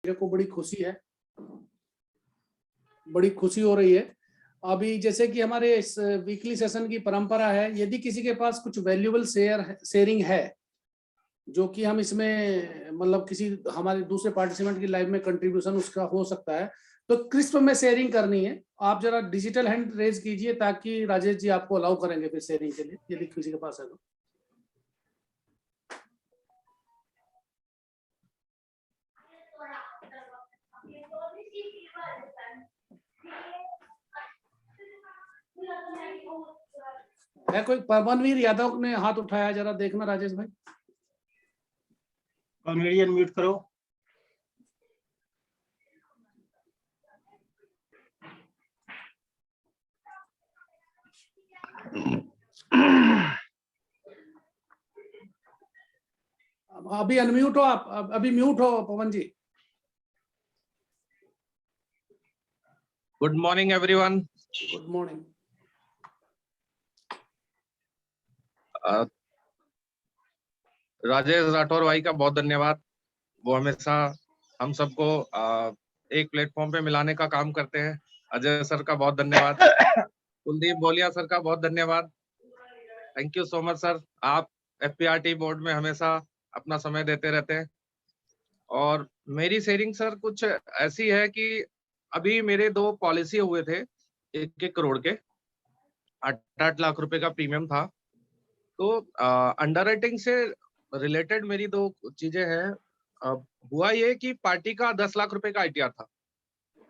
मेरे को बड़ी खुशी है, बड़ी खुशी हो रही है। अभी जैसे कि हमारे इस वीकली सेशन की परंपरा है, यदि किसी के पास कुछ वैल्यूएबल शेयरिंग है जो कि हम इसमें मतलब किसी हमारे दूसरे पार्टिसिपेंट की लाइफ में कंट्रीब्यूशन उसका हो सकता है, तो क्रिस्प में शेयरिंग करनी है। आप जरा डिजिटल हैंड रेज कीजिए ताकि राजेश जी आपको अलाउ करेंगे फिर शेयरिंग के लिए, यदि किसी के पास है तो। है कोई? परमवीर यादव ने हाथ उठाया, जरा देखना राजेश भाई। कॉमेडी अनम्यूट करो। अभी अनम्यूट हो आप, अभी म्यूट हो Pavan ji. Good morning everyone. Good morning. Rajesh Rathore भाई का बहुत धन्यवाद। वो हमेशा हम सबको एक प्लेटफॉर्म पे मिलाने का काम करते हैं। अजय सर का बहुत धन्यवाद। कुलदीप बोलिया सर का बहुत धन्यवाद। Thank you so much sir. आप FPRT बोर्ड में हमेशा अपना समय देते रहते हैं। और मेरी शेयरिंग सर कुछ ऐसी है कि अभी मेरे 2 पॉलिसी हुए थे 1-1 करोड़ के, 8-8 लाख रुपए का प्रीमियम था। तो अंडर राइटिंग से रिलेटेड मेरी 2 चीजें हैं। हुआ ये कि पार्टी का 10 लाख रुपए का ITR था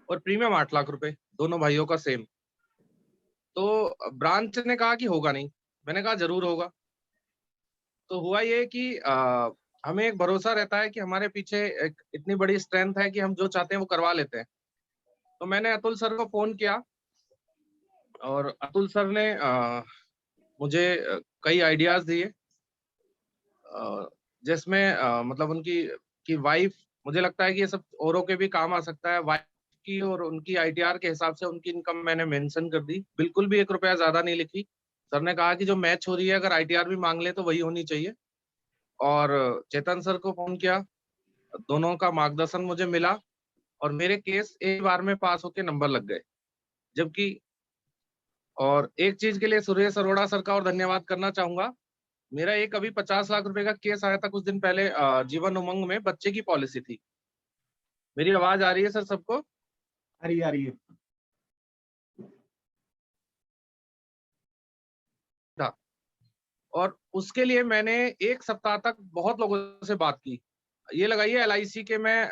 और प्रीमियम 8 लाख रुपए, दोनों भाइयों का सेम। तो ब्रांच ने कहा कि होगा नहीं, मैंने कहा जरूर होगा। तो हुआ ये कि हमें एक भरोसा रहता है कि हमारे पीछे एक इतनी बड़ी स्ट्रेंथ है कि हम जो चाहते हैं वो करवा लेते हैं। तो मैंने अतुल सर को फोन किया और अतुल सर ने मुझे कई आइडियाज दिए, जिसमें मतलब उनकी वाइफ, मुझे लगता है कि ये सब औरों के भी काम आ सकता है। वाइफ की और उनकी ITR के हिसाब से उनकी इनकम मैंने मेंशन कर दी, बिल्कुल भी 1 रुपया ज्यादा नहीं लिखी। सर ने कहा कि जो मैच हो रही है, अगर ITR भी मांग ले तो वही होनी चाहिए। और चेतन सर को फोन किया, दोनों का मार्गदर्शन मुझे मिला और मेरे केस एक बार में पास होके नंबर लग गए। जबकि और एक चीज के लिए सुरेश अरोड़ा सर का और धन्यवाद करना चाहूंगा। मेरा एक अभी 50 लाख रुपए का केस आया था कुछ दिन पहले, जीवन उमंग में बच्चे की पॉलिसी थी। मेरी आवाज आ रही है सर सबको? आ रही है। था। और उसके लिए मैंने 1 सप्ताह तक बहुत लोगों से बात की। ये लगाइए LIC के मैं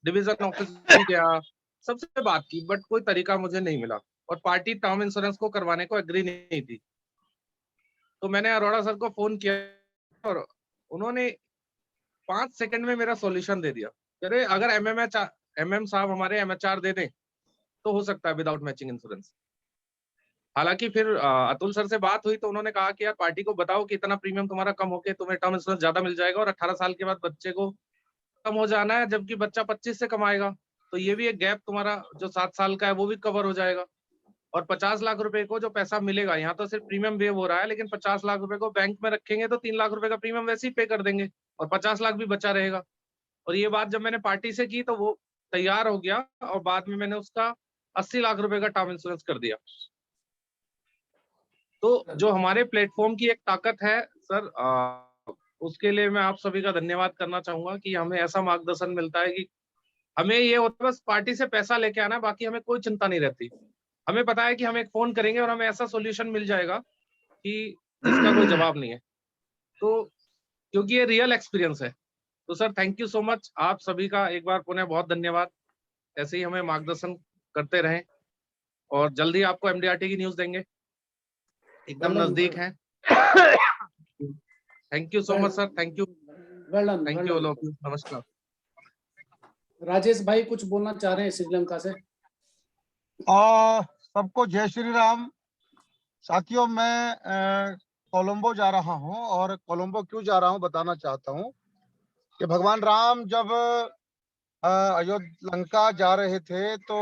डिवीजन ऑफिस भी गया, सबसे बात की, बट कोई तरीका मुझे नहीं मिला और पार्टी टर्म इंश्योरेंस को करवाने को एग्री नहीं थी। तो मैंने अरोड़ा सर को फोन किया और उन्होंने 5 सेकंड में मेरा सॉल्यूशन दे दिया। कह रहे अगर MM साहब हमारे MHR दे दें तो हो सकता है विदाउट मैचिंग इंश्योरेंस। हालांकि फिर अतुल सर से बात हुई तो उन्होंने कहा कि यार पार्टी को बताओ कि इतना प्रीमियम तुम्हारा कम होके तुम्हें टर्म इंश्योरेंस ज्यादा मिल जाएगा और 18 साल के बाद बच्चे को कम हो जाना है, जबकि बच्चा 25 से कमाएगा, तो ये भी एक गैप तुम्हारा जो 7 साल का है वो भी कवर हो जाएगा। और 50 लाख रुपए को जो पैसा मिलेगा, यहाँ तो सिर्फ प्रीमियम वेव हो रहा है, लेकिन 50 लाख रुपए को बैंक में रखेंगे तो 3 लाख रुपए का प्रीमियम वैसे ही पे कर देंगे और 50 लाख भी बचा रहेगा। और ये बात जब मैंने पार्टी से की तो वो तैयार हो गया और बाद में मैंने उसका 80 लाख रुपए का टर्म इंश्योरेंस कर दिया। तो जो हमारे प्लेटफॉर्म की एक ताकत है सर, उसके लिए मैं आप सभी का धन्यवाद करना चाहूंगा कि हमें ऐसा मार्गदर्शन मिलता है कि हमें ये होता है बस पार्टी से पैसा लेके आना, बाकी हमें कोई चिंता नहीं रहती। हमें पता है कि हम एक फोन करेंगे और हमें ऐसा सॉल्यूशन मिल जाएगा कि जिसका कोई जवाब नहीं है। तो क्योंकि ये रियल एक्सपीरियंस है। तो sir thank you so much, आप सभी का एक बार पुनः बहुत धन्यवाद। ऐसे ही हमें मार्गदर्शन करते रहें और जल्दी आपको MDRT की न्यूज देंगे, एकदम नजदीक है। Thank you so much sir, thank you, thank you all of you. नमस्कार। राजेश भाई कुछ बोलना चाह रहे हैं श्रीलंका से? सबको जय श्री राम। साथियों, मैं कोलंबो जा रहा हूं और कोलंबो क्यों जा रहा हूं बताना चाहता हूं कि भगवान राम जब अयोध्या लंका जा रहे थे तो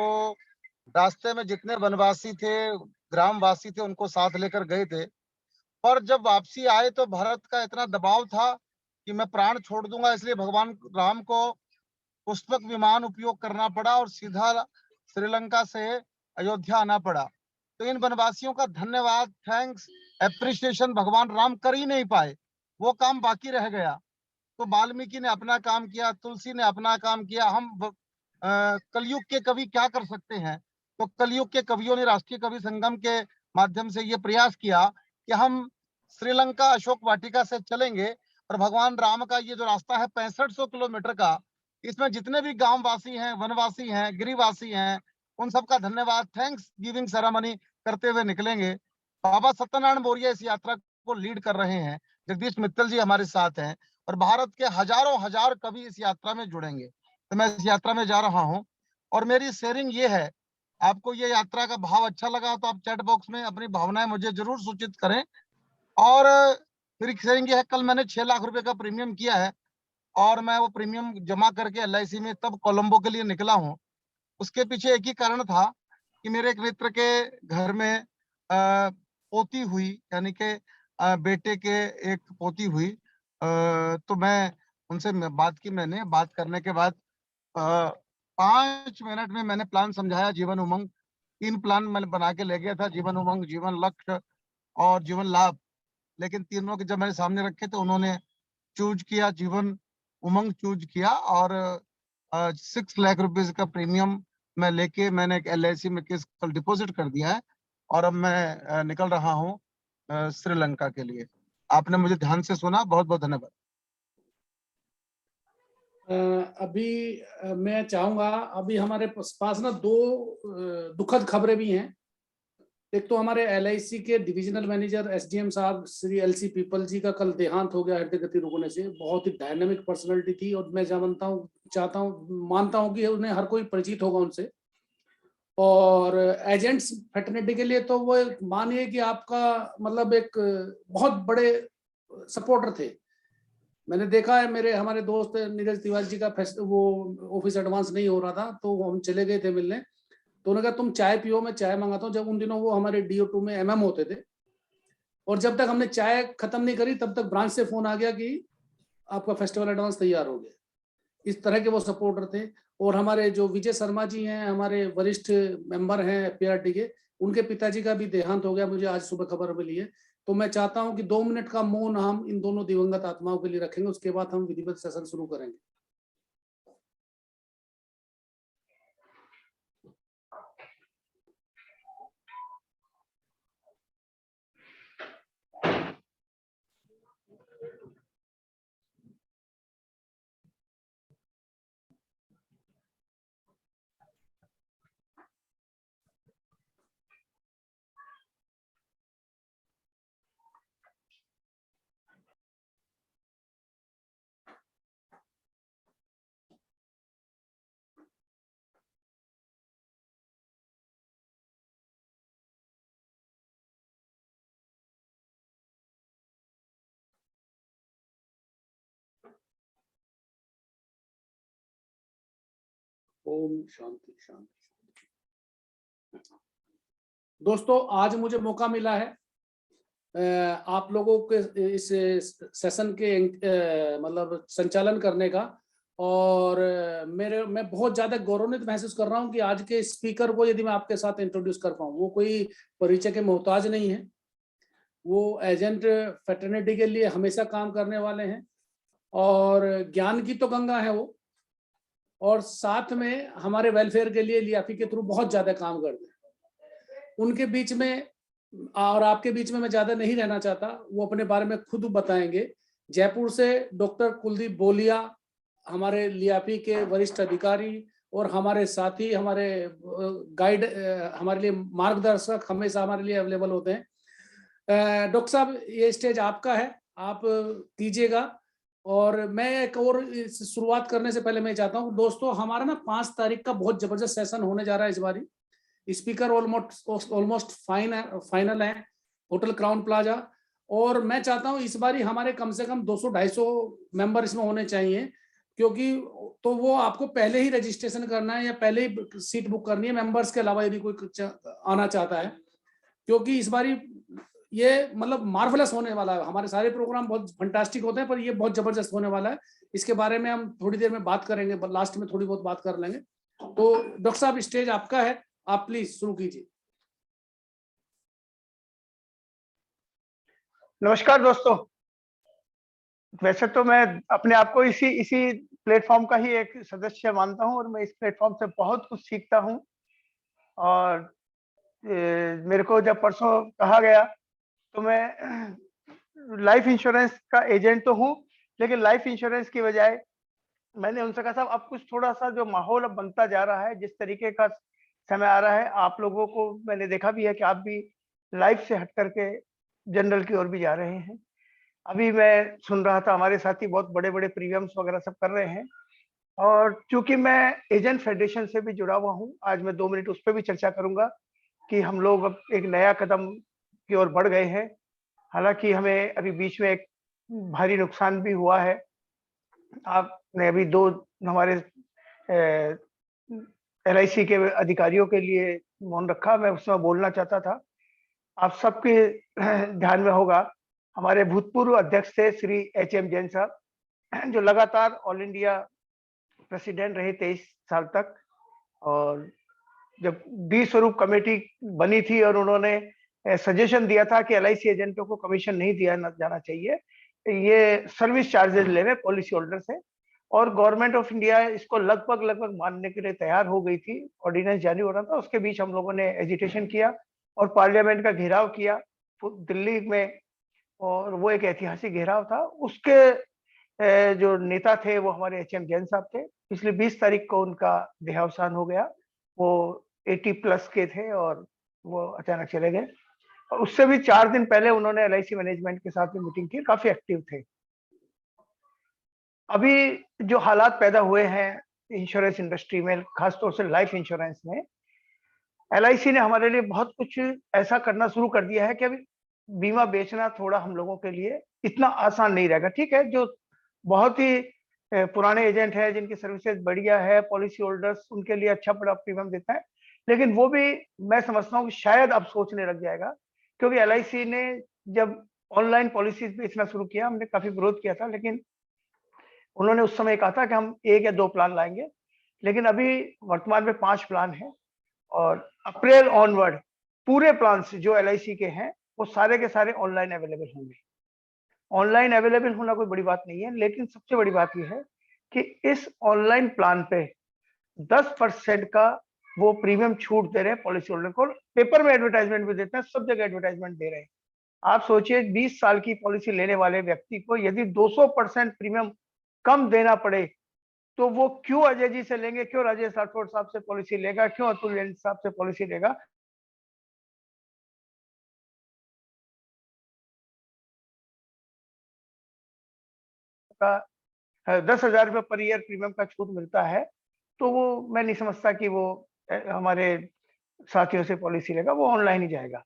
रास्ते में जितने वनवासी थे, ग्रामवासी थे, उनको साथ लेकर गए थे। पर जब वापसी आए तो भरत का इतना दबाव था कि मैं प्राण छोड़ दूंगा, इसलिए भगवान राम को पुष्पक विमान उपयोग करना पड़ा और सीधा श्रीलंका से अयोध्या आना पड़ा। तो इन वनवासियों का धन्यवाद, थैंक्स, एप्रिसिएशन भगवान राम कर ही नहीं पाए, वो काम बाकी रह गया। तो वाल्मीकि ने अपना काम किया, तुलसी ने अपना काम किया। हम कलयुग के कवि क्या कर सकते हैं? तो कलयुग के कवियों ने राष्ट्रीय कवि संगम के माध्यम से ये प्रयास किया कि हम श्रीलंका अशोक वाटिका से चलेंगे और भगवान राम का ये जो रास्ता है 6500 किलोमीटर का, इसमें जितने भी गांव वासी हैं, वनवासी हैं, गिरिवासी हैं, उन सबका धन्यवाद, थैंक्स गिविंग सेरेमनी करते हुए निकलेंगे। बाबा सत्यनारायण मौर्य इस यात्रा को लीड कर रहे हैं, जगदीश मित्तल जी हमारे साथ हैं और भारत के हजारों हजार कवि इस यात्रा में जुड़ेंगे। तो मैं इस यात्रा में जा रहा हूं और मेरी शेयरिंग ये है, आपको ये यात्रा का भाव अच्छा लगा तो आप चैट बॉक्स में अपनी भावनाएं मुझे जरूर सूचित करें। और मेरी शेयरिंग ये है, कल मैंने 6 लाख रुपए का प्रीमियम किया है और मैं वो प्रीमियम जमा करके LIC में तब कोलंबो के लिए निकला हूँ। उसके पीछे एक ही कारण था कि मेरे एक मित्र के घर में पोती हुई, यानी कि बेटे के एक पोती हुई। तो मैं उनसे बात की, मैंने बात करने के बाद 5 मिनट में मैंने प्लान समझाया, जीवन उमंग 3 प्लान मैंने बना के ले गया था, जीवन उमंग, जीवन लक्ष्य और जीवन लाभ। लेकिन तीनों के जब मेरे सामने रखे तो उन्होंने चूज किया जीवन उमंग चूज किया और 6 लाख रुपीज का प्रीमियम मैं लेके मैंने एक LIC में केस कल डिपॉजिट कर दिया है और अब मैं निकल रहा हूँ श्रीलंका के लिए। आपने मुझे ध्यान से सुना, बहुत बहुत धन्यवाद। अभी मैं चाहूंगा, अभी हमारे पास ना 2 दुखद खबरें भी हैं। एक तो हमारे LIC के डिविजनल मैनेजर SDM साहब श्री LC पीपल जी का कल देहांत हो गया हृदय गति रुकने से। बहुत ही डायनामिक पर्सनालिटी थी और मैं मानता हूँ कि उन्हें हर कोई परिचित होगा उनसे। और एजेंट्स फ्रेटर्निटी के लिए तो वो मानिए कि आपका मतलब एक बहुत बड़े सपोर्टर थे। मैंने देखा है, हमारे दोस्त नीरज तिवारी जी का वो ऑफिस एडवांस नहीं हो रहा था तो हम चले गए थे मिलने, तो उन्होंने कहा तुम चाय पियो, मैं चाय मंगाता हूँ। जब उन दिनों वो हमारे DO2 में MM होते थे और जब तक हमने चाय खत्म नहीं करी तब तक ब्रांच से फोन आ गया कि आपका फेस्टिवल एडवांस तैयार हो गया। इस तरह के वो सपोर्टर थे। और हमारे जो विजय शर्मा जी हैं, हमारे वरिष्ठ मेंबर हैं PRT के, उनके पिताजी का भी देहांत हो गया, मुझे आज सुबह खबर मिली है। तो मैं चाहता हूं कि 2 मिनट का मौन हम इन दोनों दिवंगत आत्माओं के लिए रखेंगे, उसके बाद हम विधिवत सेशन शुरू करेंगे। ओम शांति शांति। दोस्तों, आज मुझे मौका मिला है आप लोगों के इस सेशन के मतलब संचालन करने का, और मैं बहुत ज्यादा गौरवान्वित महसूस कर रहा हूं कि आज के स्पीकर को यदि मैं आपके साथ इंट्रोड्यूस कर पाऊं। वो कोई परिचय के मोहताज नहीं है, वो एजेंट फ्रेटर्निटी के लिए हमेशा काम करने वाले हैं और ज्ञान की तो गंगा है वो, और साथ में हमारे वेलफेयर के लिए लियाफी के थ्रू बहुत ज्यादा काम करते हैं। उनके बीच में और आपके बीच में मैं ज्यादा नहीं रहना चाहता, वो अपने बारे में खुद बताएंगे। जयपुर से डॉक्टर कुलदीप बोलिया, हमारे लियाफी के वरिष्ठ अधिकारी और हमारे साथी, हमारे गाइड, हमारे लिए मार्गदर्शक हमेशा हमारे लिए अवेलेबल होते हैं। डॉक्टर साहब, ये स्टेज आपका है, आप कीजिएगा। और मैं एक और शुरुआत करने से पहले मैं चाहता हूँ दोस्तों, हमारा ना 5 तारीख का बहुत जबरदस्त सेशन होने जा रहा है इस बारी। स्पीकर ऑलमोस्ट फाइनल है, होटल क्राउन प्लाजा। और मैं चाहता हूं इस बारी हमारे कम से कम 200-250 मेंबर इसमें होने चाहिए, क्योंकि तो वो आपको पहले ही रजिस्ट्रेशन करना है या पहले ही सीट बुक करनी है मेंबर्स के अलावा, यदि कोई आना चाहता है। क्योंकि इस बारी ये मतलब मार्वलस होने वाला है। हमारे सारे प्रोग्राम बहुत फंटास्टिक होते हैं, पर ये बहुत जबरदस्त होने वाला है। इसके बारे में हम थोड़ी देर में बात करेंगे, लास्ट में थोड़ी बहुत बात कर लेंगे। तो डॉक्टर साहब स्टेज आपका है, आप प्लीज शुरू कीजिए। नमस्कार दोस्तों। वैसे तो मैं अपने आप को इसी प्लेटफॉर्म का ही एक सदस्य मानता हूं और मैं इस प्लेटफॉर्म से बहुत कुछ सीखता हूं। और मेरे को जब परसों कहा गया तो मैं लाइफ इंश्योरेंस का एजेंट तो हूं, लेकिन लाइफ इंश्योरेंस की बजाय मैंने उनसे कहा साहब अब कुछ थोड़ा सा जो माहौल अब बनता जा रहा है, जिस तरीके का समय आ रहा है, आप लोगों को मैंने देखा भी है कि आप भी लाइफ से हट करके जनरल की ओर भी जा रहे हैं। अभी मैं सुन रहा था हमारे साथी बहुत बड़े बड़े प्रीमियम्स वगैरह सब कर रहे हैं, और चूंकि मैं एजेंट फेडरेशन से भी जुड़ा हुआ हूं, आज मैं 2 मिनट उस पर भी चर्चा करूंगा कि हम लोग अब एक नया कदम की ओर बढ़ गए हैं। हालांकि हमें अभी बीच में एक भारी नुकसान भी हुआ है। आपने अभी 2 हमारे LIC के अधिकारियों के लिए मौन रखा, मैं उसमें बोलना चाहता था। आप सबके ध्यान में होगा, हमारे भूतपूर्व अध्यक्ष थे श्री HM जैन साहब, जो लगातार ऑल इंडिया प्रेसिडेंट रहे 23 साल तक। और जब डी स्वरूप कमेटी बनी थी और उन्होंने सजेशन दिया था कि LIC एजेंटों को कमीशन नहीं दिया जाना चाहिए, ये सर्विस चार्जेस ले रहे पॉलिसी होल्डर से, और गवर्नमेंट ऑफ इंडिया इसको लगभग मानने के लिए तैयार हो गई थी। ऑर्डिनेंस जारी हो रहा था, उसके बीच हम लोगों ने एजिटेशन किया और पार्लियामेंट का घेराव किया दिल्ली में, और वो एक ऐतिहासिक घेराव था। उसके जो नेता थे वो हमारे HM जैन साहब थे। पिछले 20 तारीख को उनका देहावसान हो गया। वो 80 प्लस के थे और वो अचानक चले गए। और उससे भी 4 दिन पहले उन्होंने LIC मैनेजमेंट के साथ में मीटिंग की, काफी एक्टिव थे। अभी जो हालात पैदा हुए हैं इंश्योरेंस इंडस्ट्री में, खासतौर से लाइफ इंश्योरेंस में, LIC ने हमारे लिए बहुत कुछ ऐसा करना शुरू कर दिया है कि अभी बीमा बेचना थोड़ा हम लोगों के लिए इतना आसान नहीं रहेगा। ठीक है, जो बहुत ही पुराने एजेंट है, जिनकी सर्विसेज बढ़िया है, पॉलिसी होल्डर्स, उनके लिए अच्छा बड़ा प्रीमियम देता है, लेकिन वो भी मैं समझता हूँ कि शायद अब सोचने लग जाएगा। क्योंकि LIC ने जब ऑनलाइन पॉलिसीज बेचना शुरू किया, हमने काफी विरोध किया था, लेकिन उन्होंने उस समय कहा था कि हम 1 या 2 प्लान लाएंगे, लेकिन अभी वर्तमान में 5 प्लान है। और अप्रैल ऑनवर्ड पूरे प्लान जो LIC के हैं वो सारे के सारे ऑनलाइन अवेलेबल होंगे। ऑनलाइन अवेलेबल होना कोई बड़ी बात नहीं है, लेकिन सबसे बड़ी बात यह है कि इस ऑनलाइन प्लान पे 10% का वो प्रीमियम छूट दे रहे हैं पॉलिसी होल्डर को। पेपर में एडवर्टाइजमेंट भी देते हैं, सब जगह एडवर्टाइजमेंट दे रहे हैं। आप सोचिए 20 साल की पॉलिसी लेने वाले व्यक्ति को यदि 200% प्रीमियम कम देना पड़े, तो वो क्यों अजय जी से लेंगे, क्यों राजेश राठौड़ साहब से पॉलिसी लेगा, क्यों अतुल जैन साहब से पॉलिसी लेगा। का 10,000 रुपये पर ईयर प्रीमियम का छूट मिलता है, तो वो मैं नहीं समझता कि वो हमारे साथियों से पॉलिसी लेगा, वो ऑनलाइन ही जाएगा।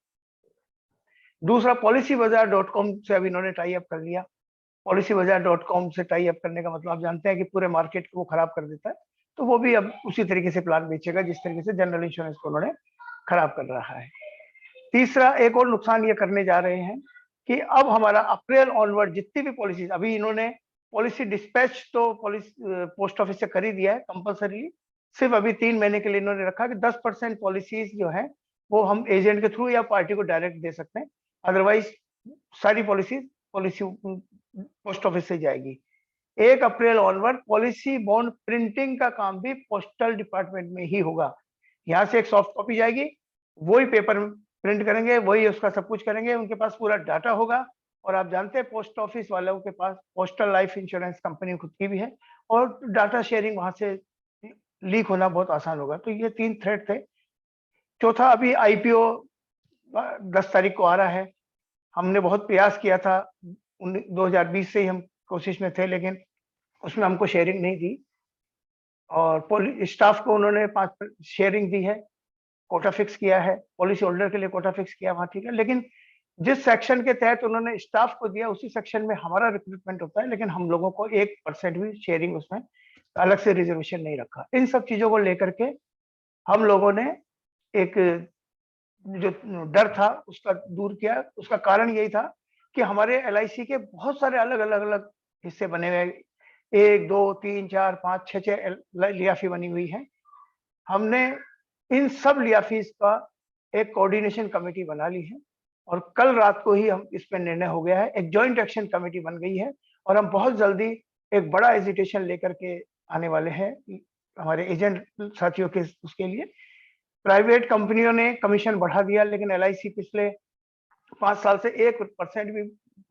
दूसरा, policybazaar.com से अब इन्होंने टाई अप कर लिया। policybazaar.com से टाई अप करने का मतलब आप जानते हैं कि पूरे मार्केट को वो खराब कर देता है, तो वो भी अब उसी तरीके से प्लान बेचेगा जिस तरीके से जनरल इंश्योरेंस को उन्होंने खराब कर रहा है। तीसरा, एक और नुकसान ये करने जा रहे हैं कि अब हमारा अप्रैल ऑनवर्ड जितनी भी पॉलिसी, अभी इन्होंने पॉलिसी डिस्पैच तो पोस्ट ऑफिस से कर ही दिया है कंपल्सरी, सिर्फ अभी 3 महीने के लिए इन्होंने रखा कि 10% पॉलिसीज जो है वो हम एजेंट के थ्रू या पार्टी को डायरेक्ट दे सकते हैं, अदरवाइज सारी पॉलिसी पोस्ट ऑफिस से जाएगी। 1 अप्रैल ऑनवर्ड पॉलिसी बॉन्ड प्रिंटिंग का काम भी पोस्टल डिपार्टमेंट में ही होगा। यहाँ से एक सॉफ्ट कॉपी जाएगी, वही पेपर प्रिंट करेंगे, वही उसका सब कुछ करेंगे, उनके पास पूरा डाटा होगा। और आप जानते हैं पोस्ट ऑफिस वालों के पास पोस्टल लाइफ इंश्योरेंस कंपनी खुद की भी है, और डाटा शेयरिंग वहां से लीक होना बहुत आसान होगा। तो ये 3 थ्रेड थे। चौथा, अभी IPO 10 तारीख को आ रहा है। हमने बहुत प्रयास किया था, 2020 से ही हम कोशिश में थे, लेकिन उसमें हमको शेयरिंग नहीं दी, और स्टाफ को उन्होंने 5 शेयरिंग दी है, कोटा फिक्स किया है, पॉलिसी होल्डर के लिए कोटा फिक्स किया वहाँ, ठीक है। लेकिन जिस सेक्शन के तहत उन्होंने स्टाफ को दिया उसी सेक्शन में हमारा रिक्रूटमेंट होता है, लेकिन हम लोगों को 1% भी शेयरिंग उसमें अलग से रिजर्वेशन नहीं रखा। इन सब चीजों को लेकर के हम लोगों ने एक जो डर था उसका दूर किया। उसका कारण यही था कि हमारे LIC के बहुत सारे अलग-अलग हिस्से बने हुए हैं। 1, 2, 3, 4, 5, 6 लियाफ़ी बनी हुई है। हमने इन सब लियाफ़ीज़ का एक कोऑर्डिनेशन कमेटी बना ली है और कल रात को ही हम इस पे निर्णय हो गया है। एक जॉइंट एक्शन कमेटी बन गई है और हम बहुत जल्दी एक बड़ा एजिटेशन लेकर के आने वाले हैं हमारे एजेंट साथियों के उसके लिए। प्राइवेट कंपनियों ने कमीशन बढ़ा दिया, लेकिन LIC पिछले 5 साल से 1% भी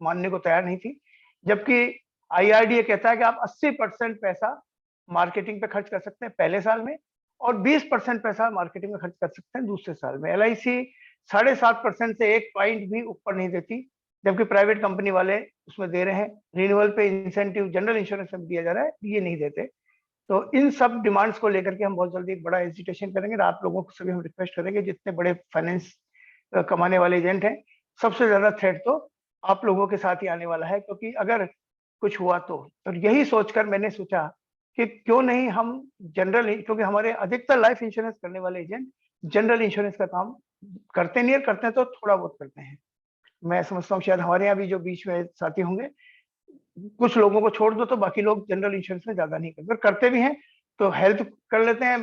मानने को तैयार नहीं थी। जबकि IRDA कहता है कि आप 80% पैसा मार्केटिंग पे खर्च कर सकते हैं पहले साल में और 20% पैसा मार्केटिंग में खर्च कर सकते हैं दूसरे साल में। LIC 7.5% से 1 पॉइंट भी ऊपर नहीं देती, जबकि प्राइवेट कंपनी वाले उसमें दे रहे हैं। रिन्यूअल पे इंसेंटिव जनरल इंश्योरेंस में दिया जा रहा है, ये नहीं देते। तो इन सब डिमांड्स को लेकर के हम बहुत जल्दी एक बड़ा एजिटेशन करेंगे। आप लोगों को सभी हम रिक्वेस्ट करेंगे, जितने बड़े फाइनेंस कमाने वाले एजेंट हैं, सबसे ज्यादा थ्रेट तो आप लोगों के साथ ही आने वाला है, क्योंकि अगर कुछ हुआ तो यही सोचकर मैंने सोचा कि क्यों नहीं हम जनरल, क्योंकि हमारे अधिकतर लाइफ इंश्योरेंस करने वाले एजेंट जनरल इंश्योरेंस का काम करते नहीं है, करते हैं तो थोड़ा बहुत करते हैं। मैं समझता हूँ शायद हमारे यहाँ भी जो बीच में साथी होंगे, कुछ लोगों को छोड़ दो तो बाकी लोग जनरल इंश्योरेंस में ज्यादा नहीं करते, करते भी हैं तो हेल्थ कर लेते हैं,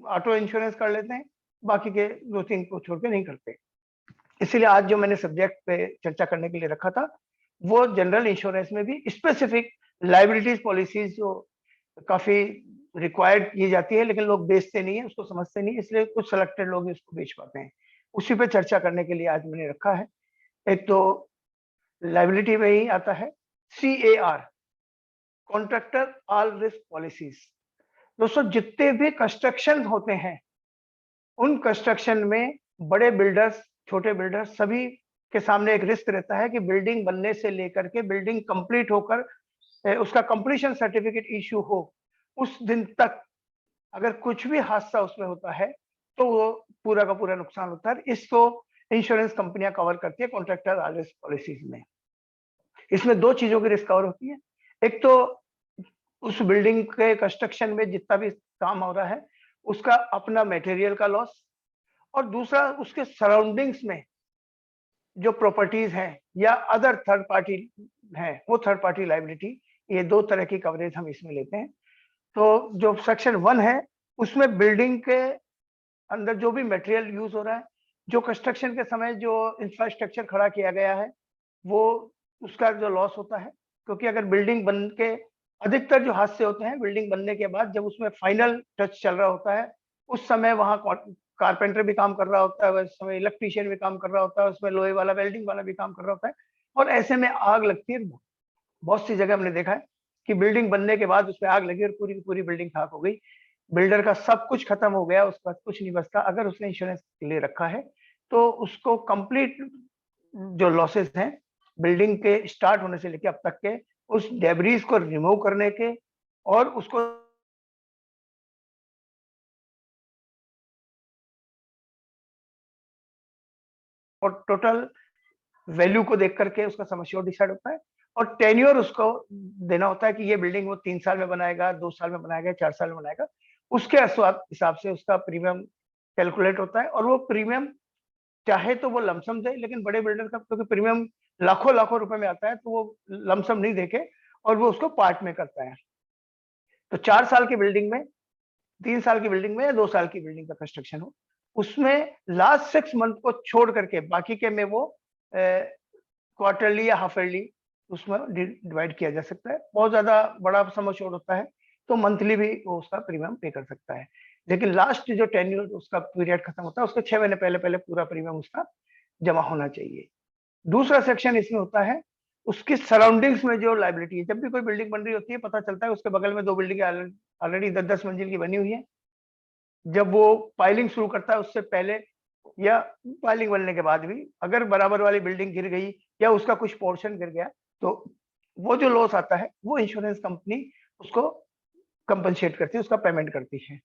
ऑटो इंश्योरेंस कर लेते हैं, बाकी के 2-3 को छोड़ के नहीं करते। इसीलिए आज जो मैंने सब्जेक्ट पे चर्चा करने के लिए रखा था वो जनरल इंश्योरेंस में भी स्पेसिफिक लाइबिलिटीज पॉलिसीज जो काफी रिक्वायर्ड की जाती है, लेकिन लोग बेचते नहीं है, उसको समझते नहीं, इसलिए कुछ सिलेक्टेड लोग इसको बेच पाते हैं। उसी पे चर्चा करने के लिए आज मैंने रखा है। एक तो लाइबिलिटी में ही आता है CAR, contractor all risk policies. दोस्तों, जितने भी कंस्ट्रक्शन होते हैं उन कंस्ट्रक्शन में बड़े बिल्डर्स, छोटे बिल्डर्स, सभी के सामने एक रिस्क रहता है कि बिल्डिंग बनने से लेकर के बिल्डिंग कंप्लीट होकर उसका कंप्लीशन सर्टिफिकेट इश्यू हो, उस दिन तक अगर कुछ भी हादसा उसमें होता है तो वो पूरा का पूरा नुकसान होता है। इसको इंश्योरेंस कंपनियां कवर करती है कॉन्ट्रैक्टर ऑल रिस्क पॉलिसीज में। इसमें 2 चीजों की रिस्क कवर होती है। एक तो उस बिल्डिंग के कंस्ट्रक्शन में जितना भी काम हो रहा है उसका अपना मटेरियल का लॉस, और दूसरा उसके सराउंडिंग्स में जो प्रॉपर्टीज हैं या अदर थर्ड पार्टी हैं, वो थर्ड पार्टी लाइबिलिटी। ये 2 तरह की कवरेज हम इसमें लेते हैं। तो जो सेक्शन 1 है उसमें बिल्डिंग के अंदर जो भी मटेरियल यूज हो रहा है, जो कंस्ट्रक्शन के समय जो इंफ्रास्ट्रक्चर खड़ा किया गया है, वो उसका जो लॉस होता है। क्योंकि अगर बिल्डिंग बन के, अधिकतर जो हादसे होते हैं बिल्डिंग बनने के बाद जब उसमें फाइनल टच चल रहा होता है, उस समय वहां कारपेंटर भी काम कर रहा होता है, उस समय इलेक्ट्रीशियन भी काम कर रहा होता है, उसमें लोहे वाला, वेल्डिंग वाला भी काम कर रहा होता है, और ऐसे में आग लगती है। बहुत सी जगह हमने देखा है कि बिल्डिंग बनने के बाद उसमें आग लगी और पूरी की पूरी बिल्डिंग खाक हो गई, बिल्डर का सब कुछ खत्म हो गया, उसका कुछ नहीं बचता। अगर उसने इंश्योरेंस ले रखा है तो उसको कंप्लीट जो लॉसेस हैं बिल्डिंग के स्टार्ट होने से लेकर अब तक के, उस डेब्रीज को रिमूव करने के और उसको और टोटल वैल्यू को देख करके उसका सम एश्योर्ड डिसाइड होता है, और टेन्योर उसको देना होता है कि ये बिल्डिंग वो 3 साल में बनाएगा, 2 साल में बनाएगा, 4 साल में बनाएगा। उसके हिसाब से उसका प्रीमियम कैलकुलेट होता है, और वो प्रीमियम चाहे तो वो लमसम दे, लेकिन बड़े बिल्डर का क्योंकि प्रीमियम लाखों लाखों रुपए में आता है तो वो लमसम नहीं देके और वो उसको पार्ट में करता है। तो 4 साल की बिल्डिंग में, 3 साल की बिल्डिंग में या 2 साल की बिल्डिंग का कंस्ट्रक्शन हो, उसमें लास्ट 6 मंथ को छोड़ करके बाकी के में वो क्वार्टरली या हाफ ईयरली उसमें डिवाइड किया जा सकता है। बहुत ज्यादा बड़ा सम एश्योर्ड होता है तो मंथली भी वो उसका प्रीमियम पे कर सकता है, लेकिन लास्ट जो टेन्योर उसका पीरियड खत्म होता है उसके 6 महीने पहले पहले पूरा प्रीमियम उसका जमा होना चाहिए। दूसरा सेक्शन इसमें होता है उसकी सराउंडिंग्स में जो लाइबिलिटी है। जब भी कोई बिल्डिंग बन रही होती है पता चलता है उसके बगल में 2 बिल्डिंग ऑलरेडी 10-10 मंजिल की बनी हुई है। जब वो पाइलिंग शुरू करता है उससे पहले या पाइलिंग बनने के बाद भी अगर बराबर वाली बिल्डिंग गिर गई या उसका कुछ पोर्शन गिर गया तो वो जो लॉस आता है वो इंश्योरेंस कंपनी उसको कंपनसेट करती है, उसका पेमेंट करती है।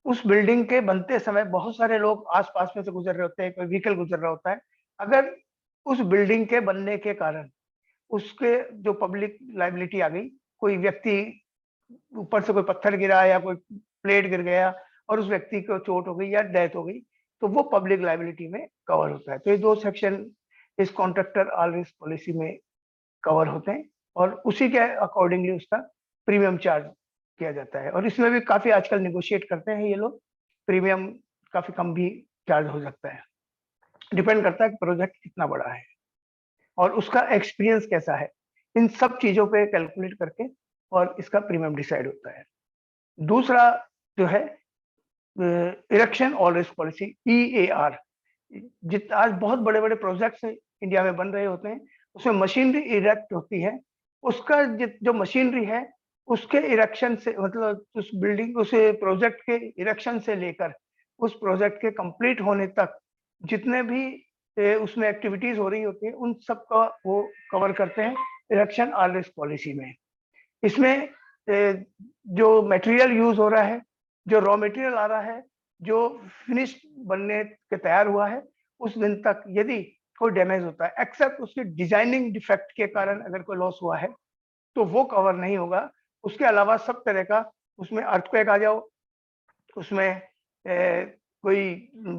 उस बिल्डिंग के बनते समय बहुत सारे लोग आसपास में से गुजर रहे होते हैं, कोई व्हीकल गुजर रहा होता है। अगर उस बिल्डिंग के बनने के कारण उसके जो पब्लिक लाइबिलिटी आ गई, कोई व्यक्ति ऊपर से कोई पत्थर गिरा या कोई प्लेट गिर गया और उस व्यक्ति को चोट हो गई या डेथ हो गई, तो वो पब्लिक लाइबिलिटी में कवर होता है। तो ये 2 सेक्शन इस कॉन्ट्रैक्टर ऑल रिस्क पॉलिसी में कवर होते हैं और उसी के अकॉर्डिंगली उसका प्रीमियम चार्ज किया जाता है। और इसमें भी काफी आजकल निगोशिएट करते हैं ये लोग, प्रीमियम काफी कम भी चार्ज हो सकता है, डिपेंड करता है कि प्रोजेक्ट कितना बड़ा है और उसका एक्सपीरियंस कैसा है। इन सब चीजों पे कैलकुलेट करके और इसका प्रीमियम डिसाइड होता है। दूसरा जो है erection all risk policy, EAR। आज बहुत बड़े बड़े प्रोजेक्ट्स इंडिया में बन रहे होते हैं, उसमें मशीनरी इरेक्ट होती है, उसका जो मशीनरी है उसके इरेक्शन से, मतलब उस बिल्डिंग, उस प्रोजेक्ट के इरेक्शन से लेकर उस प्रोजेक्ट के कंप्लीट होने तक जितने भी उसमें एक्टिविटीज हो रही होती है उन सब का वो कवर करते हैं इरेक्शन ऑल रिस्क पॉलिसी में। इसमें जो मटेरियल यूज हो रहा है, जो रॉ मटेरियल आ रहा है, जो फिनिश बनने के तैयार हुआ है, उस दिन तक यदि कोई डैमेज होता है, एक्सेप्ट उसके डिजाइनिंग डिफेक्ट के कारण अगर कोई लॉस हुआ है तो वो कवर नहीं होगा। उसके अलावा सब तरह का, उसमें अर्थक्वेक आ जाओ, उसमें कोई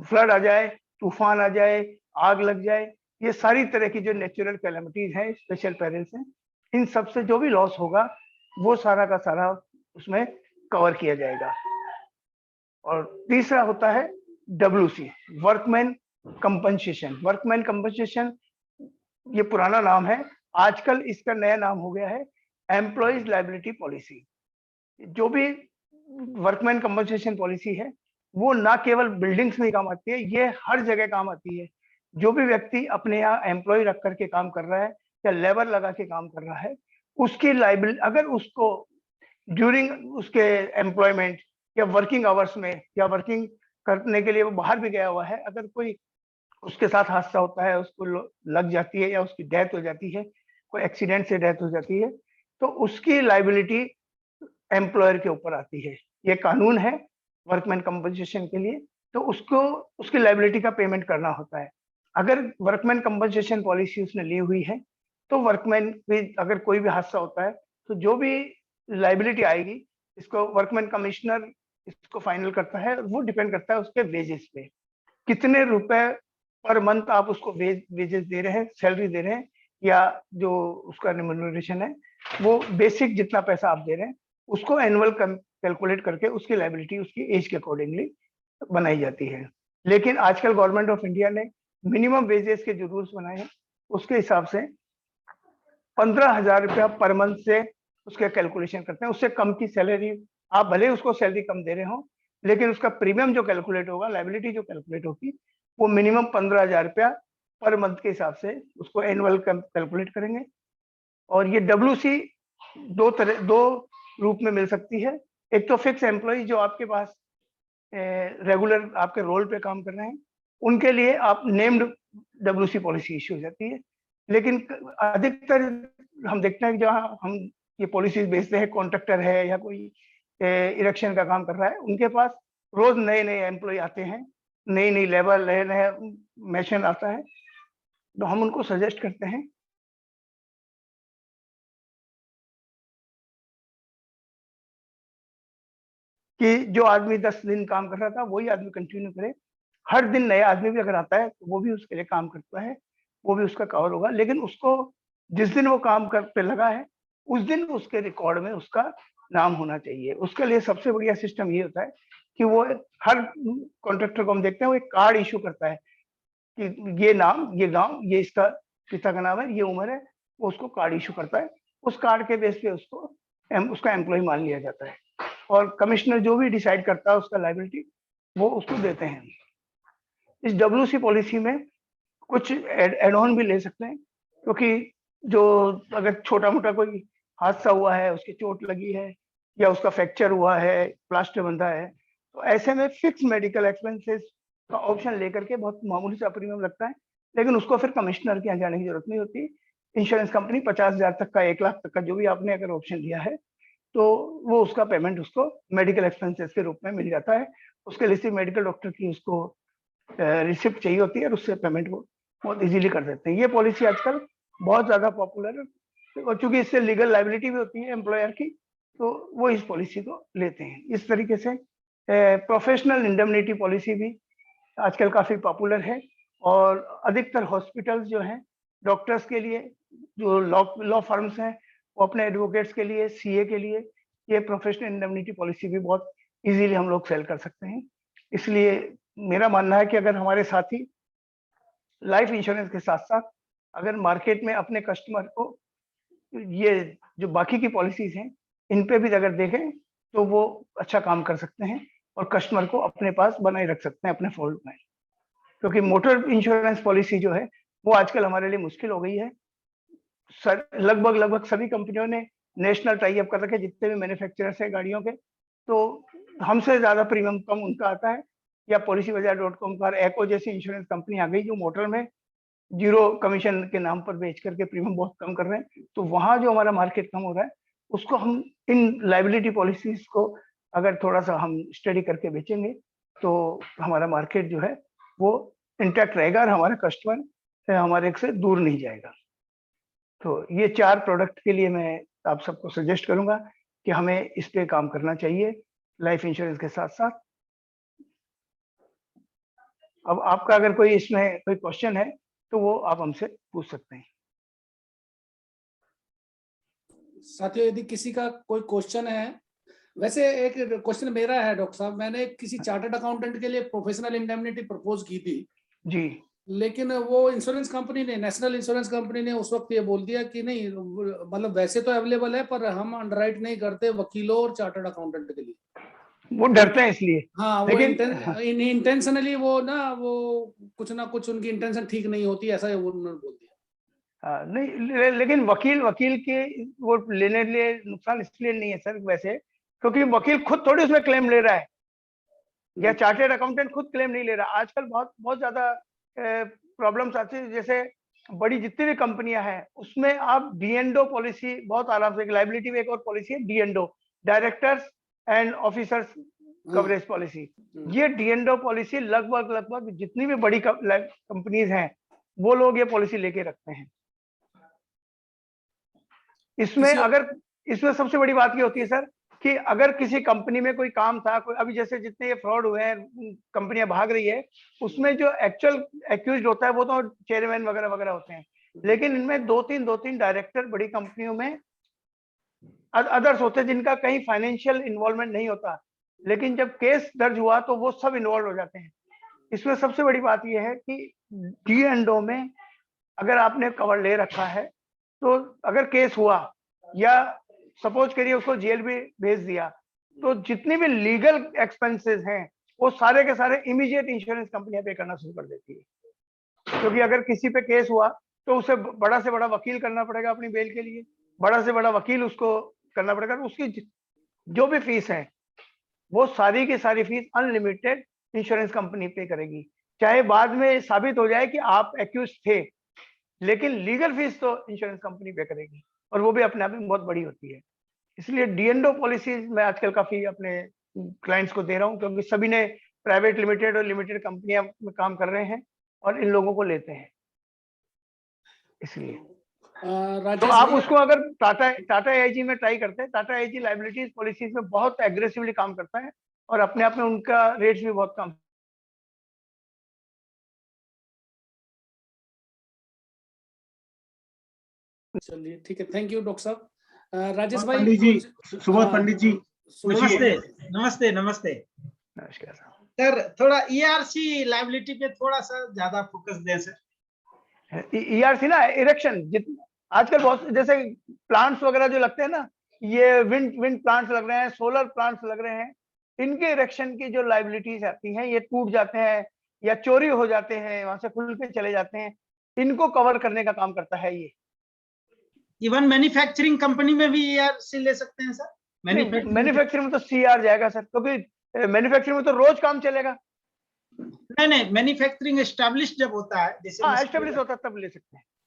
फ्लड आ जाए, तूफान आ जाए, आग लग जाए, ये सारी तरह की जो नेचुरल कैलेमिटीज हैं, स्पेशल पेरिल्स हैं, इन सब से जो भी लॉस होगा वो सारा का सारा उसमें कवर किया जाएगा। और तीसरा होता है WC, workman compensation. Workman compensation ये पुराना नाम है, आजकल इसका नया नाम हो गया है एम्प्लॉइज लायबिलिटी पॉलिसी। जो भी वर्कमैन कंपनसेशन पॉलिसी है वो ना केवल बिल्डिंग्स में काम आती है, ये हर जगह काम आती है। जो भी व्यक्ति अपने यहाँ एम्प्लॉय रख करके काम कर रहा है या लेबर लगा के काम कर रहा है, उसकी लायबिलिटी, अगर उसको ड्यूरिंग उसके एम्प्लॉयमेंट या वर्किंग आवर्स में या वर्किंग करने के लिए वो बाहर भी गया हुआ है, अगर कोई उसके साथ हादसा होता है, उसको लग जाती है या उसकी डेथ हो जाती है, कोई एक्सीडेंट से डेथ हो जाती है, तो उसकी लायबिलिटी एम्प्लॉयर के ऊपर आती है। ये कानून है वर्कमैन कंपनसेशन के लिए, तो उसको उसकी लायबिलिटी का पेमेंट करना होता है। अगर वर्कमैन कंपनसेशन पॉलिसी उसने ली हुई है तो वर्कमैन भी, अगर कोई भी हादसा होता है तो जो भी लायबिलिटी आएगी, इसको वर्कमैन कमिश्नर इसको फाइनल करता है। वो डिपेंड करता है उसके वेजेस पे, कितने रुपए पर मंथ आप उसको वेजेस दे रहे हैं, सैलरी दे रहे हैं, या जो उसका रिम्यूनरेशन है, वो बेसिक जितना पैसा आप दे रहे हैं उसको एनुअल कैलकुलेट करके उसकी लायबिलिटी उसकी एज के अकॉर्डिंगली बनाई जाती है। लेकिन आजकल गवर्नमेंट ऑफ इंडिया ने मिनिमम वेजेस के जो रूल्स बनाए हैं उसके हिसाब से 15,000 रुपया पर मंथ से उसके कैलकुलेशन करते हैं। उससे कम की सैलरी, आप भले उसको सैलरी कम दे रहे हो, लेकिन उसका प्रीमियम जो कैलकुलेट होगा, लायबिलिटी जो कैलकुलेट होगी, वो मिनिमम 15,000 रुपया पर मंथ के हिसाब से उसको एनुअल कैलकुलेट करेंगे। और ये WC दो रूप में मिल सकती है। एक तो फिक्स एम्प्लॉय जो आपके पास रेगुलर आपके रोल पे काम कर रहे हैं, उनके लिए आप नेम्ड WC पॉलिसी इश्यू हो जाती है। लेकिन अधिकतर हम देखते हैं कि जहाँ हम ये पॉलिसी बेचते हैं, कॉन्ट्रैक्टर है या कोई इरेक्शन का काम कर रहा है, उनके पास रोज नए नए एम्प्लॉय आते हैं, नई नई लेबर, नए नए मैशन आता है, तो हम उनको सजेस्ट करते हैं कि जो आदमी 10 दिन काम कर रहा था वही आदमी कंटिन्यू करे। हर दिन नया आदमी भी अगर आता है तो वो भी उसके लिए काम करता है, वो भी उसका कवर होगा। लेकिन उसको जिस दिन वो काम कर पे लगा है उस दिन उसके रिकॉर्ड में उसका नाम होना चाहिए। उसके लिए सबसे बढ़िया सिस्टम ये होता है कि वो हर कॉन्ट्रैक्टर को हम देखते हैं वो एक कार्ड इशू करता है कि ये नाम, ये गांव, ये इसका पिता का नाम है, ये उम्र है, वो उसको कार्ड इशू करता है। उस कार्ड के बेस पे उसका एम्प्लॉय मान लिया जाता है और कमिश्नर जो भी डिसाइड करता है उसका लायबिलिटी वो उसको देते हैं। इस WC पॉलिसी में कुछ एड ऑन भी ले सकते हैं, क्योंकि जो अगर छोटा मोटा कोई हादसा हुआ है, उसकी चोट लगी है या उसका फ्रैक्चर हुआ है, प्लास्टर बंधा है, तो ऐसे में फिक्स मेडिकल एक्सपेंसेस का ऑप्शन लेकर के बहुत मामूली सा प्रीमियम लगता है, लेकिन उसको फिर कमिश्नर के यहाँ जाने की जरूरत नहीं होती। इंश्योरेंस कंपनी 50,000 तक का, 1 लाख तक का जो भी आपने अगर ऑप्शन लिया है, तो वो उसका पेमेंट उसको मेडिकल एक्सपेंसेस के रूप में मिल जाता है। उसके लिए सिर्फ मेडिकल डॉक्टर की उसको रिसिप्ट चाहिए होती है और उससे पेमेंट वो बहुत इजीली कर देते हैं। ये पॉलिसी आजकल बहुत ज्यादा पॉपुलर है और चूंकि इससे लीगल लायबिलिटी भी होती है एम्प्लॉयर की, तो वो इस पॉलिसी को लेते हैं। इस तरीके से प्रोफेशनल इंडेमनिटी पॉलिसी भी आजकल काफी पॉपुलर है और अधिकतर हॉस्पिटल्स जो हैं डॉक्टर्स के लिए, जो लॉ फर्म्स हैं वो अपने एडवोकेट्स के लिए, सीए के लिए ये प्रोफेशनल इंडेमनिटी पॉलिसी भी बहुत इजीली हम लोग सेल कर सकते हैं। इसलिए मेरा मानना है कि अगर हमारे साथी लाइफ इंश्योरेंस के साथ साथ अगर मार्केट में अपने कस्टमर को ये जो बाकी की पॉलिसीज हैं इन पे भी अगर देखें तो वो अच्छा काम कर सकते हैं और कस्टमर को अपने पास बनाए रख सकते हैं अपने फोल्ड में। क्योंकि मोटर इंश्योरेंस पॉलिसी जो है वो आजकल हमारे लिए मुश्किल हो गई है। लगभग सभी कंपनियों ने नेशनल टाई अप कर रखे, जितने भी मैन्युफैक्चरर्स हैं गाड़ियों के, तो हमसे ज्यादा प्रीमियम कम उनका आता है। या policybazaar.com पर एको जैसी इंश्योरेंस कंपनी आ गई जो मोटर में जीरो कमीशन के नाम पर बेच करके प्रीमियम बहुत कम कर रहे हैं। तो वहां जो हमारा मार्केट कम हो रहा है उसको हम इन लाइबिलिटी पॉलिसीज को अगर थोड़ा सा हम स्टडी करके बेचेंगे तो हमारा मार्केट जो है वो इंटैक्ट रहेगा और हमारा कस्टमर हमारे से दूर नहीं जाएगा। तो ये 4 प्रोडक्ट के लिए मैं आप सबको सजेस्ट करूंगा कि हमें इस पे काम करना चाहिए लाइफ इंश्योरेंस के साथ साथ। अब आपका अगर कोई इसमें कोई क्वेश्चन है तो वो आप हमसे पूछ सकते हैं। साथियों, यदि किसी का कोई क्वेश्चन है, वैसे एक क्वेश्चन मेरा है डॉक्टर साहब, मैंने किसी चार्टर्ड अकाउंटेंट के लिए प्रोफेशनल इंडेमनिटी प्रपोज की थी जी, लेकिन वो इंश्योरेंस कंपनी ने, नेशनल इंश्योरेंस कंपनी ने उस वक्त ये बोल दिया कि नहीं, मतलब वैसे तो अवेलेबल है पर हम अंडरराइट नहीं करते वकीलों और चार्टर्ड अकाउंटेंट के लिए। वो डरते हैं इसलिए। हाँ, वो लेकिन इंटेंशनली वो ना कुछ उनकी इंटेंशन ठीक नहीं होती, ऐसा वो उन्होंने बोल दिया। नहीं, लेकिन वकील के वो लेने के लिए नुकसान इसलिए नहीं है सर वैसे, क्योंकि वकील खुद थोड़ी उसमें क्लेम ले रहा है या चार्टर्ड अकाउंटेंट खुद क्लेम नहीं ले रहा। आजकल बहुत ज्यादा प्रॉब्लम्स आती है। जैसे बड़ी जितनी भी कंपनियां हैं उसमें आप डीएनडो पॉलिसी बहुत आराम से, लाइबिलिटी में एक और पॉलिसी है D and O, directors and officers coverage policy. ये डीएनडो पॉलिसी लगभग जितनी भी बड़ी कंपनीज हैं वो लोग ये पॉलिसी लेके रखते हैं। इसमें सबसे बड़ी बात ये होती है सर कि अगर किसी कंपनी में कोई काम था, कोई अभी जैसे जितने ये फ्रॉड हुए हैं, कंपनियां भाग रही है, उसमें जो एक्चुअल एक्यूज्ड होता है वो तो चेयरमैन वगैरह वगैरह होते हैं, लेकिन इनमें दो तीन डायरेक्टर बड़ी कंपनियों में अदर्स होते हैं जिनका कहीं फाइनेंशियल इन्वॉल्वमेंट नहीं होता, लेकिन जब केस दर्ज हुआ तो वो सब इन्वॉल्व हो जाते हैं। इसमें सबसे बड़ी बात यह है कि डी&ओ में अगर आपने कवर ले रखा है तो अगर केस हुआ या सपोज करिए उसको जेल भी भेज दिया, तो जितनी भी लीगल एक्सपेंसेस हैं वो सारे के सारे इमीडिएट इंश्योरेंस कंपनियां पे करना शुरू कर देती है। क्योंकि अगर किसी पे केस हुआ तो उसे बड़ा से बड़ा वकील करना पड़ेगा अपनी बेल के लिए, बड़ा से बड़ा वकील उसको करना पड़ेगा, तो उसकी जो भी फीस है वो सारी की सारी फीस अनलिमिटेड इंश्योरेंस कंपनी पे करेगी। चाहे बाद में साबित हो जाए कि आप एक्यूज थे, लेकिन लीगल फीस तो इंश्योरेंस कंपनी पे करेगी और वो भी अपने आप में बहुत बड़ी होती है। इसलिए डी&ओ पॉलिसीज मैं आजकल काफी अपने क्लाइंट्स को दे रहा हूँ, क्योंकि सभी ने प्राइवेट लिमिटेड और लिमिटेड कंपनियां में काम कर रहे हैं और इन लोगों को लेते हैं। इसलिए तो आप उसको अगर टाटा AIG में ट्राई करते हैं, टाटा AIG लाइबिलिटीज पॉलिसीज में बहुत एग्रेसिवली काम करता है और अपने आप में उनका रेट्स भी बहुत कम। चलिए ठीक है, थैंक यू डॉक्टर साहब। राजेश भाई, पंडित जी, सुबोध पंडित जी, नमस्ते नमस्ते नमस्ते नमस्कार सर। थोड़ा ERC लाइबिलिटी पे थोड़ा सा ज्यादा फोकस दें सर। ERC ना, इरेक्शन, आजकल बहुत जैसे प्लांट्स वगैरह जो लगते हैं ना, ये विंड प्लांट्स लग रहे हैं, सोलर प्लांट्स लग रहे हैं, इनके इरेक्शन की जो लाइबिलिटीज आती हैं ये टूट जाते हैं या चोरी हो जाते हैं, वहां से खुल के चले जाते हैं, इनको कवर करने का काम करता है ये। इवन मैन्युफैक्चरिंग कंपनी में भी ERC ले सकते हैं सर? मैन्युफैक्चरिंग में तो CR जाएगा सर, क्योंकि मैन्युफैक्चरिंग में तो रोज काम चलेगा। नहीं, मैन्युफैक्चरिंग एस्टैब्लिश जब होता है, जैसे एस्टैब्लिश होता है तब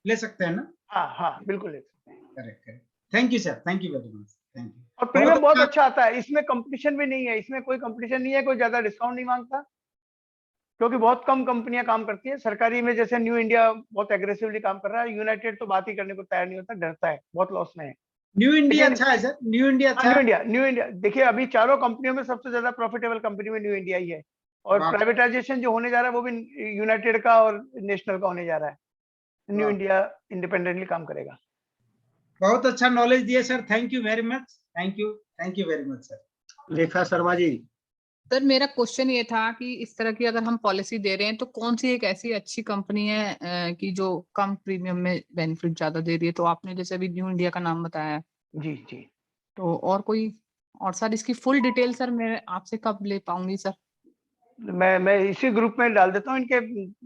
ले सकते हैं ना? हाँ बिल्कुल ले सकते हैं। Correct. Thank you sir, thank you very much, thank you. और प्रीमियम बहुत अच्छा आता है, इसमें कंपटीशन भी नहीं है, इसमें कोई कंपटीशन नहीं है, कोई ज्यादा डिस्काउंट नहीं मांगता, क्योंकि बहुत कम कंपनियां काम करती है। सरकारी में जैसे न्यू इंडिया बहुत एग्रेसिवली काम कर रहा है, यूनाइटेड तो बात ही करने को तैयार नहीं होता, डरता है, बहुत लॉस में है। न्यू इंडिया अच्छा है सर, न्यू इंडिया अच्छा है। न्यू इंडिया देखिए, अभी चारों कंपनियों में सबसे ज्यादा प्रॉफिटेबल कंपनी में न्यू इंडिया ही है। और वाह। प्राइवेटाइजेशन जो होने जा रहा है वो भी यूनाइटेड का और नेशनल का होने जा रहा है। न्यू वाह। इंडिया इंडिपेंडेंटली काम करेगा। बहुत अच्छा नॉलेज दिए sir, thank you very much, thank you very much sir. Rekha Sharma ji. Sir मेरा क्वेश्चन ये था कि इस तरह की अगर हम पॉलिसी दे रहे हैं तो कौन सी एक ऐसी अच्छी कंपनी है कि जो कम प्रीमियम में बेनिफिट ज्यादा दे रही है? तो आपने जैसे अभी न्यू इंडिया का नाम बताया है, जी जी। तो और कोई? और सर इसकी फुल डिटेल सर मैं आपसे कब ले पाऊंगी सर? मैं इसी ग्रुप में डाल देता हूँ इनके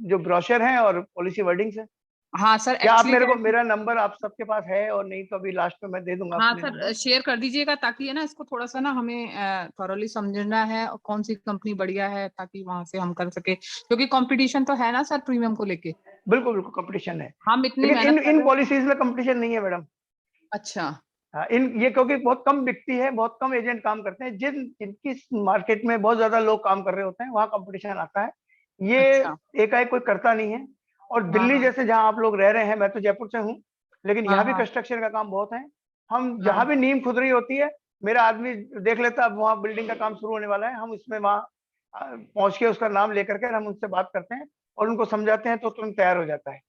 जो ब्रोशर हैं और पॉलिसी वर्डिंग्स है। हाँ सर, या आप एक्चुअली मेरे को, मेरा नंबर आप सबके पास है, और नहीं तो अभी लास्ट में मैं दे दूंगा हाँ अपने सर नंबर। शेयर कर दीजिएगा, ताकि है ना इसको थोड़ा सा ना हमें थॉरली समझना है और कौन सी कंपनी बढ़िया है, ताकि वहां से हम कर सके, क्योंकि कंपटीशन तो है ना सर प्रीमियम को लेके। बिल्कुल बिल्कुल कंपटीशन है, हम इतनी लेकिन मेहनत कर इन रहे हैं। पॉलिसीज में कंपटीशन नहीं है मैडम। अच्छा। हाँ, इन ये क्योंकि बहुत कम बिकती है, बहुत कम एजेंट काम करते हैं, जिनकी मार्केट में बहुत ज्यादा लोग काम कर रहे होते हैं वहाँ कंपटीशन आता है। ये अच्छा। एकाएक कोई करता नहीं है। और हाँ दिल्ली हाँ जैसे जहाँ आप लोग रह रहे हैं, मैं तो जयपुर से हूँ, लेकिन हाँ यहाँ भी हाँ कंस्ट्रक्शन का काम बहुत है। हम हाँ जहाँ भी नींव खुद रही होती है, मेरा आदमी देख लेता है अब वहाँ बिल्डिंग का काम शुरू होने वाला है, हम उसमें वहाँ पहुंच के उसका नाम लेकर के हम उनसे बात करते हैं और उनको समझाते हैं, तो तुरंत तैयार हो जाता है।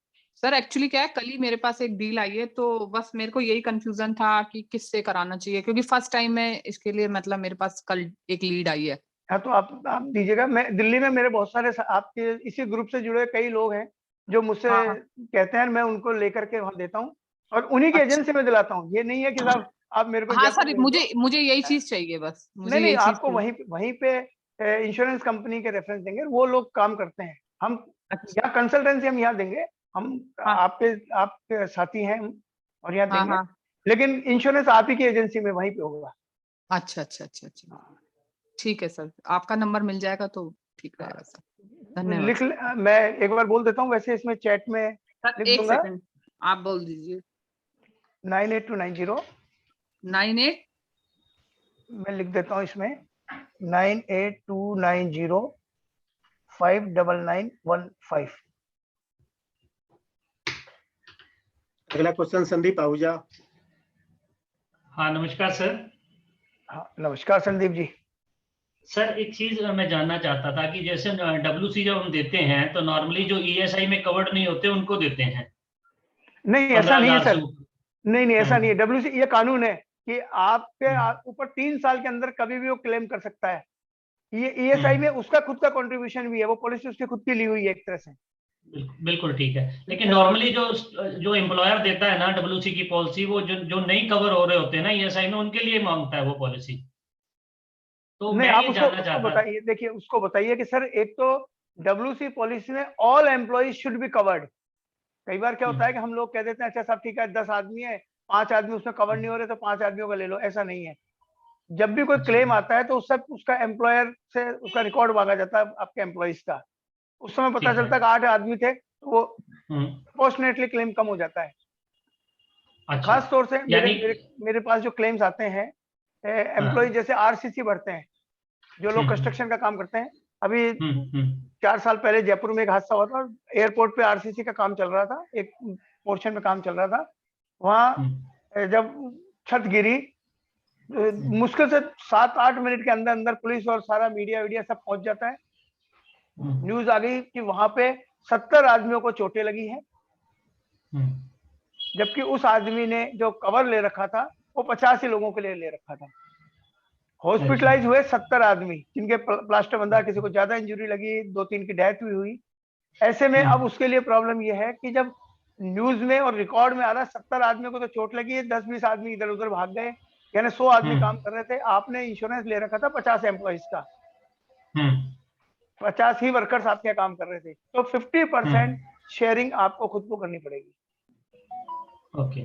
सर एक्चुअली क्या है, कल ही मेरे पास एक डील आई है, तो बस मेरे को यही कंफ्यूजन था कि किससे कराना चाहिए, क्योंकि फर्स्ट टाइम मैं इसके लिए मतलब मेरे पास कल एक लीड आई है। हाँ, तो आप दीजिएगा। मैं दिल्ली में मेरे बहुत सारे आपके इसी ग्रुप से जुड़े कई लोग हैं जो मुझसे हाँ हाँ। कहते हैं, मैं उनको लेकर के वहां देता हूँ और उन्हीं की अच्छा। एजेंसी में दिलाता हूँ। ये नहीं है कि साहब आप मेरे को हाँ जयपुर सर, भेज मुझे दो। मुझे यही चीज चाहिए, बस मुझे नहीं नहीं, यही चीज आपको चाहिए। वहीं वहीं पे इंश्योरेंस कंपनी के रेफरेंस देंगे, वो लोग काम करते हैं। हम अच्छा। यहाँ कंसल्टेंसी हम यहाँ देंगे, हम हाँ आपके साथी हैं हम, और यहाँ हाँ देंगे, हाँ। लेकिन इंश्योरेंस आप ही की एजेंसी में वहीं पे होगा। अच्छा अच्छा अच्छा अच्छा, ठीक है सर, आपका नंबर मिल जाएगा तो ठीक रहेगा सर। धन्यवाद लिख सर। मैं एक बार बोल देता हूँ, वैसे इसमें चैट में सर लिख एक दूंगा। सेकंड आप बोल दीजिए। 98290, 98। मैं लिख देता हूँ इसमें 98290 59915। अगला क्वेश्चन संदीप आहूजा। हाँ नमस्कार सर। हाँ नमस्कार संदीप जी। सर एक चीज मैं जानना चाहता था कि जैसे WC जब हम देते हैं तो नॉर्मली जो ESI में कवर्ड नहीं होते उनको देते हैं नहीं ऐसा नहीं है 15,000 से सर, ऊपर। नहीं नहीं ऐसा नहीं है। हम्म, WC ये कानून है कि आपके हम्म, ऊपर 3 साल के अंदर कभी भी वो क्लेम कर सकता है। ये ESI में हम्म, उसका खुद का कंट्रीब्यूशन भी है, वो पॉलिसी उसकी खुद की ली हुई है एक तरह से। बिल्कुल ठीक है। लेकिन और नॉर्मली जो जो एम्प्लॉयर देता है ना WC की पॉलिसी, वो जो जो नहीं कवर हो रहे होते हैं ना ESI में, उनके लिए मांगता है वो पॉलिसी। तो नहीं, मैं आप ये उसको जानना उसको चाहता। बताइए, देखिए उसको बताइए कि सर एक तो WC पॉलिसी में all employees should be covered. कई बार क्या होता है कि हम लोग कह देते हैं अच्छा साहब ठीक है 10 आदमी है, 5 आदमी उसमें कवर नहीं हो रहे तो 5 आदमियों का ले लो, ऐसा नहीं है। जब भी कोई जी। क्लेम आता है तो उससे उसका एम्प्लॉयर से उसका रिकॉर्ड मांगा जाता है आपके एम्प्लॉइज का। उस समय पता ठीक है। चलता है कि 8 आदमी थे, तो वो हम्म। प्रोपोर्शनेटली क्लेम कम हो जाता है। अच्छा। खास तौर से मेरे यानी। मेरे मेरे पास जो क्लेम्स आते हैं, एम्प्लॉय हाँ। जैसे RCC भरते हैं, जो लोग हम्म, कंस्ट्रक्शन का काम करते हैं। अभी हम्म। 4 साल पहले जयपुर में एक हादसा हुआ था, एयरपोर्ट पे RCC का काम चल रहा था, एक पोर्शन में काम चल रहा था। वहाँ हम्म, जब छत गिरी, मुश्किल से 7-8 मिनट के अंदर अंदर पुलिस और सारा मीडिया वीडिया सब पहुंच जाता है। हम्म, न्यूज आ गई कि वहां पे 70 आदमियों को चोटें लगी हैं, हम्म। जबकि उस आदमी ने जो कवर ले रखा था वो 85 लोगों के लिए ले रखा था। अच्छा। हॉस्पिटलाइज हुए 70 आदमी, जिनके प्लास्टर बंधा, किसी को ज्यादा इंजरी लगी, 2-3 की डेथ भी हुई। ऐसे में अब उसके लिए प्रॉब्लम यह है कि जब न्यूज में और रिकॉर्ड में आ रहा है 70 आदमियों को तो चोट लगी है, 10-20 आदमी इधर उधर भाग गए, यानी 100 आदमी काम हम्म, कर रहे थे। आपने इंश्योरेंस ले रखा था 50 एम्प्लॉइज का, हम्म, 50 ही वर्कर्स आपके काम कर रहे थे, तो 50% हम्म। शेयरिंग आपको खुद को करनी पड़ेगी। ओके।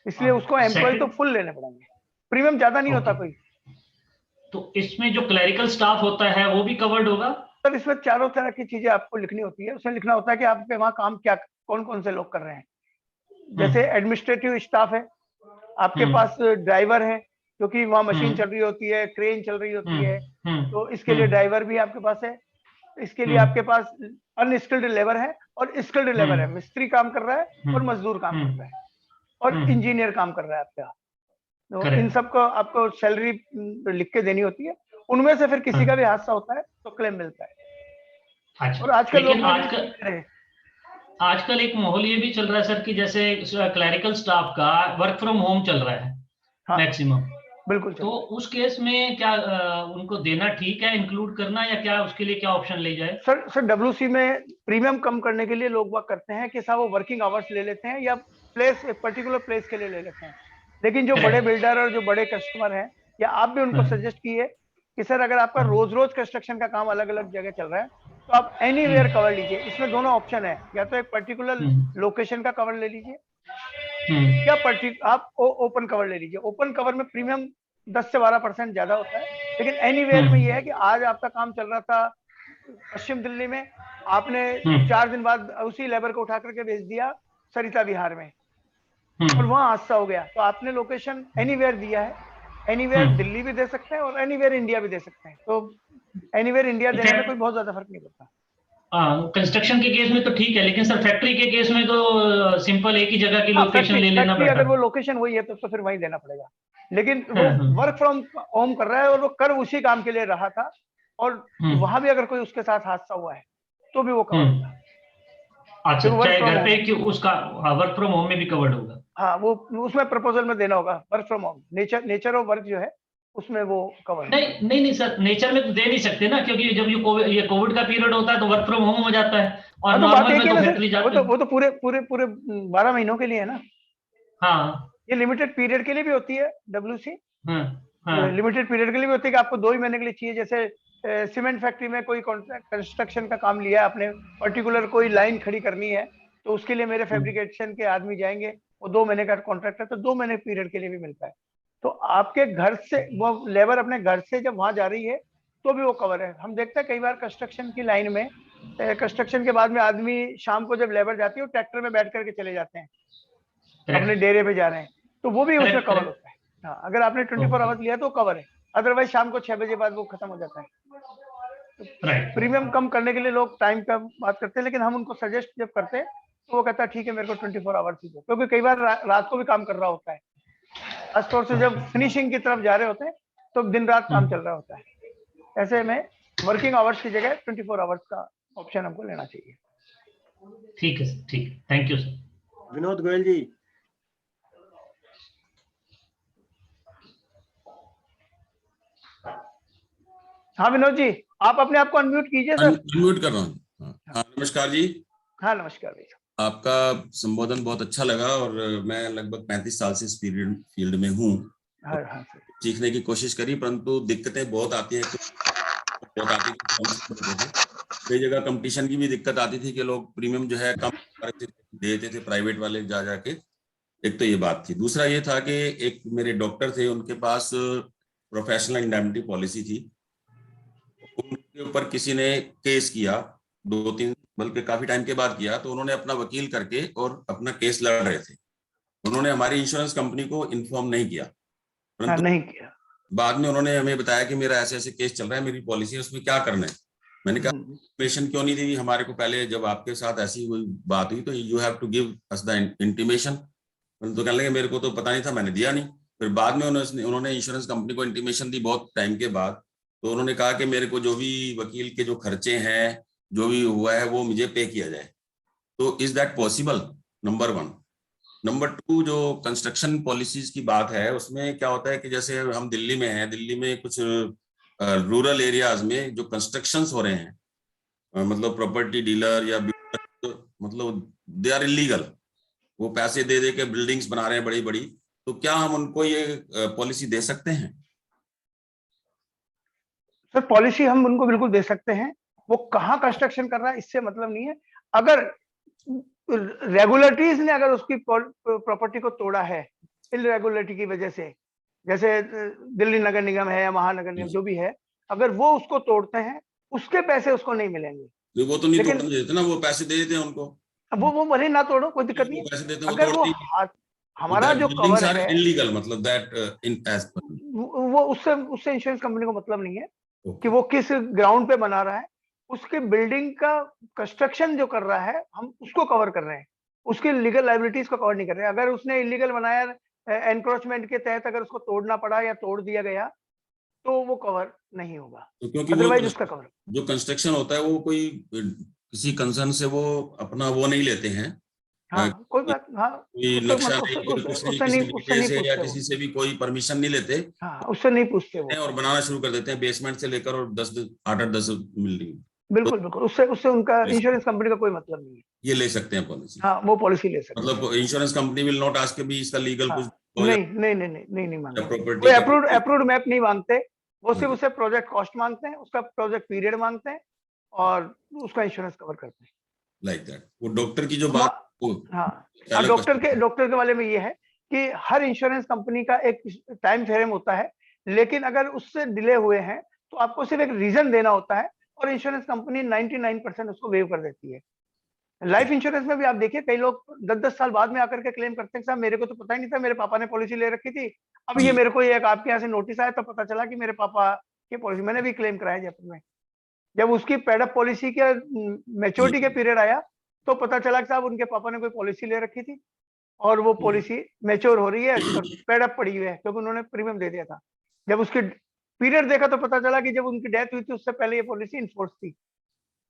इसलिए उसको एम्प्लॉय तो सेकंड। फुल लेने पड़ेंगे, प्रीमियम ज्यादा नहीं होता ओके। कोई। तो इसमें जो क्लरिकल स्टाफ होता है वो भी कवर्ड होगा? सर इसमें चारों तरह की चीजें आपको लिखनी होती है। उसमें लिखना होता है कि आपके वहाँ काम क्या, कौन कौन से लोग कर रहे हैं। जैसे हम्म, एडमिनिस्ट्रेटिव स्टाफ है, आपके हम्म, पास ड्राइवर है, क्योंकि वहाँ मशीन हम्म, चल रही होती है, क्रेन चल रही होती हम्म, है, हम्म, तो इसके लिए हम्म, ड्राइवर भी आपके पास है। इसके लिए आपके हम्म, पास अनस्किल्ड लेबर है और स्किल्ड लेबर है, हम्म, मिस्त्री काम कर रहा है और हम्म, मजदूर काम कर हम्म, रहा है और हम्म। इंजीनियर काम कर रहा है आपका। तो इन करेक्ट। सबको आपको सैलरी लिख के देनी होती है। उनमें से फिर किसी का भी हादसा होता है तो क्लेम मिलता है। अच्छा, और आजकल लोग लेकिन आजकल एक माहौल ये भी चल रहा है सर कि जैसे क्लरिकल स्टाफ का वर्क फ्रॉम होम चल रहा है हाँ, मैक्सिमम, बिल्कुल तो उस केस में क्या उनको देना ठीक है, इंक्लूड करना, या क्या उसके लिए क्या ऑप्शन ले जाए? सर WC में प्रीमियम कम करने के लिए लोग वह करते हैं कि साहब वो वर्किंग आवर्स ले लेते हैं या प्लेस, एक पर्टिकुलर प्लेस के लिए ले लेते हैं। लेकिन जो बड़े बिल्डर और जो बड़े कस्टमर हैं, या आप भी उनको सजेस्ट किए कि सर अगर आपका रोज रोज कंस्ट्रक्शन का काम अलग अलग जगह चल रहा है तो आप एनीवेयर कवर लीजिए। इसमें दोनों ऑप्शन है, या तो एक पर्टिकुलर लोकेशन का कवर ले लीजिए या आप ओपन कवर ले लीजिए। ओपन कवर में प्रीमियम 10 से 12% ज्यादा होता है, लेकिन एनीवेयर में यह है कि आज आपका काम चल रहा था पश्चिम दिल्ली में, आपने 4 दिन बाद उसी लेबर को उठा करके भेज दिया सरिता विहार में और वहां हादसा हो गया, तो आपने लोकेशन एनीवेयर दिया है। एनीवेयर दिल्ली भी दे सकते हैं और एनीवेयर इंडिया भी दे सकते हैं, तो एनीवेयर इंडिया देने में कोई बहुत ज्यादा फर्क नहीं पड़ता। कंस्ट्रक्शन के केस में तो ठीक है, लेकिन सर फैक्ट्री के केस में तो सिंपल एक ही जगह की लोकेशन ले लेना फैक्ट्री अगर बेटर। वो लोकेशन वही है तो फिर वही देना पड़ेगा, लेकिन वो वर्क फ्रॉम होम कर रहा है और वो कर उसी काम के लिए रहा था और वहां भी अगर कोई उसके साथ हादसा हुआ है तो भी वो कवर होगा। अच्छा, work चाहे from घर पे home। कि उसका वर्क फ्रॉम होम में भी कवर्ड होगा। हाँ, वो उसमें प्रपोजल में देना होगा work from home, nature of work जो है उसमें वो कवर है। नहीं सर, नेचर में तो दे नहीं सकते ना, क्योंकि जब ये कोविड का पीरियड होता है तो वर्क फ्रॉम होम हो जाता है, और हाँ, तो बात नॉर्मल एक में ही तो ना सर, फैक्ट्री जाते हैं। वो तो पूरे पूरे पूरे 12 महीनों के लिए है ना। हाँ ये लिमिटेड पीरियड के लिए भी होती है WC, हाँ लिमिटेड पीरियड के लिए भी होती है कि आपको 2 ही महीने के लिए चाहिए। जैसे सीमेंट फैक्ट्री में कोई कंस्ट्रक्शन का काम लिया आपने, पर्टिकुलर कोई लाइन खड़ी करनी है, तो उसके लिए मेरे फैब्रिकेशन के आदमी जाएंगे, वो 2 महीने का कॉन्ट्रैक्ट है तो 2 महीने पीरियड के लिए भी मिलता है। तो आपके घर से वो लेबर अपने घर से जब वहां जा रही है तो भी वो कवर है। हम देखते हैं कई बार कंस्ट्रक्शन की लाइन में, कंस्ट्रक्शन के बाद में आदमी शाम को जब लेबर जाती है वो ट्रैक्टर में बैठ करके चले जाते हैं, अपने डेरे पे जा रहे हैं, तो वो भी उसमें कवर होता है। हाँ, अगर आपने 24 आवर्स लिया तो कवर है, अदरवाइज शाम को 6 बजे बाद वो खत्म हो जाता है। राइट। प्रीमियम कम करने के लिए लोग टाइम का बात करते हैं, लेकिन हम उनको सजेस्ट जब करते हैं तो वो कहता है ठीक है मेरे को 24 आवर्स ही दो, क्योंकि कई बार रात को भी काम कर रहा होता है, खासतौर से जब फिनिशिंग की तरफ जा रहे होते हैं तो दिन रात काम चल रहा होता है। ऐसे में वर्किंग आवर्स की जगह 24 आवर्स का ऑप्शन हमको लेना चाहिए। ठीक है सर, ठीक है, thank you sir. Vinod Goyal ji. हाँ विनोद जी, आप अपने आप को अनम्यूट कीजिए सर। अनम्यूट कर रहा हूँ। हाँ, नमस्कार जी। हाँ नमस्कार भैया। आपका संबोधन बहुत अच्छा लगा और मैं लगभग 35 साल से इस फील्ड में हूँ। हाँ हाँ सर। सीखने की कोशिश करी, परंतु दिक्कतें बहुत आती हैं। बहुत आती थी, कई जगह कंपटीशन की भी दिक्कत आती थी कि लोग प्रीमियम जो है कम देते थे प्राइवेट वाले जा जाके। एक तो ये बात थी। दूसरा ये था कि एक मेरे डॉक्टर थे, उनके पास प्रोफेशनल इंडेमनिटी पॉलिसी थी। उनके ऊपर किसी ने केस किया, 2-3 बल्कि काफी टाइम के बाद किया, तो उन्होंने अपना वकील करके और अपना केस लड़ रहे थे। उन्होंने हमारी इंश्योरेंस कंपनी को इन्फॉर्म नहीं किया, परंतु नहीं किया। बाद में उन्होंने हमें बताया कि मेरा ऐसे ऐसे केस चल रहा है, मेरी पॉलिसी है, उसमें क्या करना है। मैंने कहा इंटीमेशन क्यों नहीं दी हमारे को पहले, जब आपके साथ ऐसी हुई बात हुई तो you have to give us the intimation. तो कहने लगे मेरे को तो पता नहीं था, मैंने दिया नहीं। फिर बाद में उन्होंने इंश्योरेंस कंपनी को इंटीमेशन दी बहुत टाइम के बाद। तो उन्होंने कहा कि मेरे को जो भी वकील के जो खर्चे हैं, जो भी हुआ है, वो मुझे पे किया जाए। तो is that possible? Number 1। Number 2, जो कंस्ट्रक्शन पॉलिसीज की बात है, उसमें क्या होता है कि जैसे हम दिल्ली में हैं, दिल्ली में कुछ रूरल एरियाज में जो कंस्ट्रक्शंस हो रहे हैं, मतलब प्रॉपर्टी डीलर या मतलब दे आर इलीगल, वो पैसे दे दे के बिल्डिंग्स बना रहे हैं बड़ी बड़ी। तो क्या हम उनको ये पॉलिसी दे सकते हैं? सर पॉलिसी हम उनको बिल्कुल दे सकते हैं, वो कहाँ कंस्ट्रक्शन कर रहा है इससे मतलब नहीं है। अगर रेगुलेटरीज ने अगर उसकी प्रॉपर्टी को तोड़ा है इरेगुलरिटी की वजह से, जैसे दिल्ली नगर निगम है या महानगर निगम जो भी है, अगर वो उसको तोड़ते हैं उसके पैसे उसको नहीं मिलेंगे। वो तो नहीं तोड़ने देते ना, वो पैसे दे देते हैं उनको। वो भले ना तोड़ो, कोई दिक्कत नहीं। पैसे देते हैं, अगर वो हमारा जो कवर है इलीगल, मतलब दैट इन एज वो उससे इंश्योरेंस कंपनी को मतलब नहीं है कि वो किस ग्राउंड पे बना रहा है। उसके बिल्डिंग का कंस्ट्रक्शन जो कर रहा है हम उसको कवर कर रहे हैं, उसकी लीगल लायबिलिटीज को कवर नहीं कर रहे हैं। अगर उसने इलीगल बनाया, एनक्रोचमेंट के तहत अगर उसको तोड़ना पड़ा या तोड़ दिया गया तो वो कवर नहीं होगा, तो क्योंकि वो अदरवाइज उसका कवर। जो कंस्ट्रक्शन होता है वो कोई किसी कंसर्न से वो अपना वो नहीं लेते हैं, हाँ कोई बात, हाँ कोई उससे नक्शा मत नहीं, कोई कुछ नहीं, उससे किसी नहीं डीजे से या पूछते किसी वो। से भी कोई परमिशन नहीं लेते हाँ उससे नहीं पूछते वो। हैं और बनाना शुरू कर देते हैं बेसमेंट से लेकर और 8-10 बिल्डिंग। बिल्कुल बिल्कुल, उससे उनका इंश्योरेंस कंपनी का कोई मतलब नहीं है। ये ले सकते हैं पॉलिसी, हाँ वो पॉलिसी ले सकते हैं। मतलब insurance company will not ask भी इसका लीगल हाँ, कुछ नहीं मांगते, प्रॉपर्टी कोई का अप्रूव्ड मैप नहीं मांगते, वो सिर्फ हाँ। उससे प्रोजेक्ट कॉस्ट मांगते हैं, उसका प्रोजेक्ट पीरियड मांगते हैं और उसका इंश्योरेंस कवर करते हैं। Like that. वो डॉक्टर की जो हम- बात हाँ पहला डॉक्टर question- के बारे में ये है कि हर इंश्योरेंस कंपनी का एक टाइम फ्रेम होता है, लेकिन अगर उससे डिले हुए हैं तो आपको सिर्फ एक रीजन देना होता है और इंश्योरेंस कंपनी 99% उसको वेव कर देती है। लाइफ इंश्योरेंस में भी आप देखिए कई लोग 10-10 साल बाद में आकर के क्लेम करते हैं, साहब मेरे को तो पता ही नहीं था, मेरे पापा ने पॉलिसी ले रखी थी, अब ये जी। मेरे को एक आपके यहाँ से नोटिस आया तो पता चला कि मेरे पापा की पॉलिसी, मैंने भी क्लेम कराया जयपुर में। जब उसकी पेडअप पॉलिसी के मैच्योरिटी के पीरियड आया तो पता चला कि साहब उनके पापा ने कोई पॉलिसी ले रखी थी और वो पॉलिसी मैच्योर हो रही है और पेडअप पड़ी हुई है क्योंकि उन्होंने प्रीमियम दे दिया था। जब उसकी पीरियड देखा तो पता चला कि जब उनकी डेथ हुई थी उससे पहले ये पॉलिसी इन्फोर्स थी,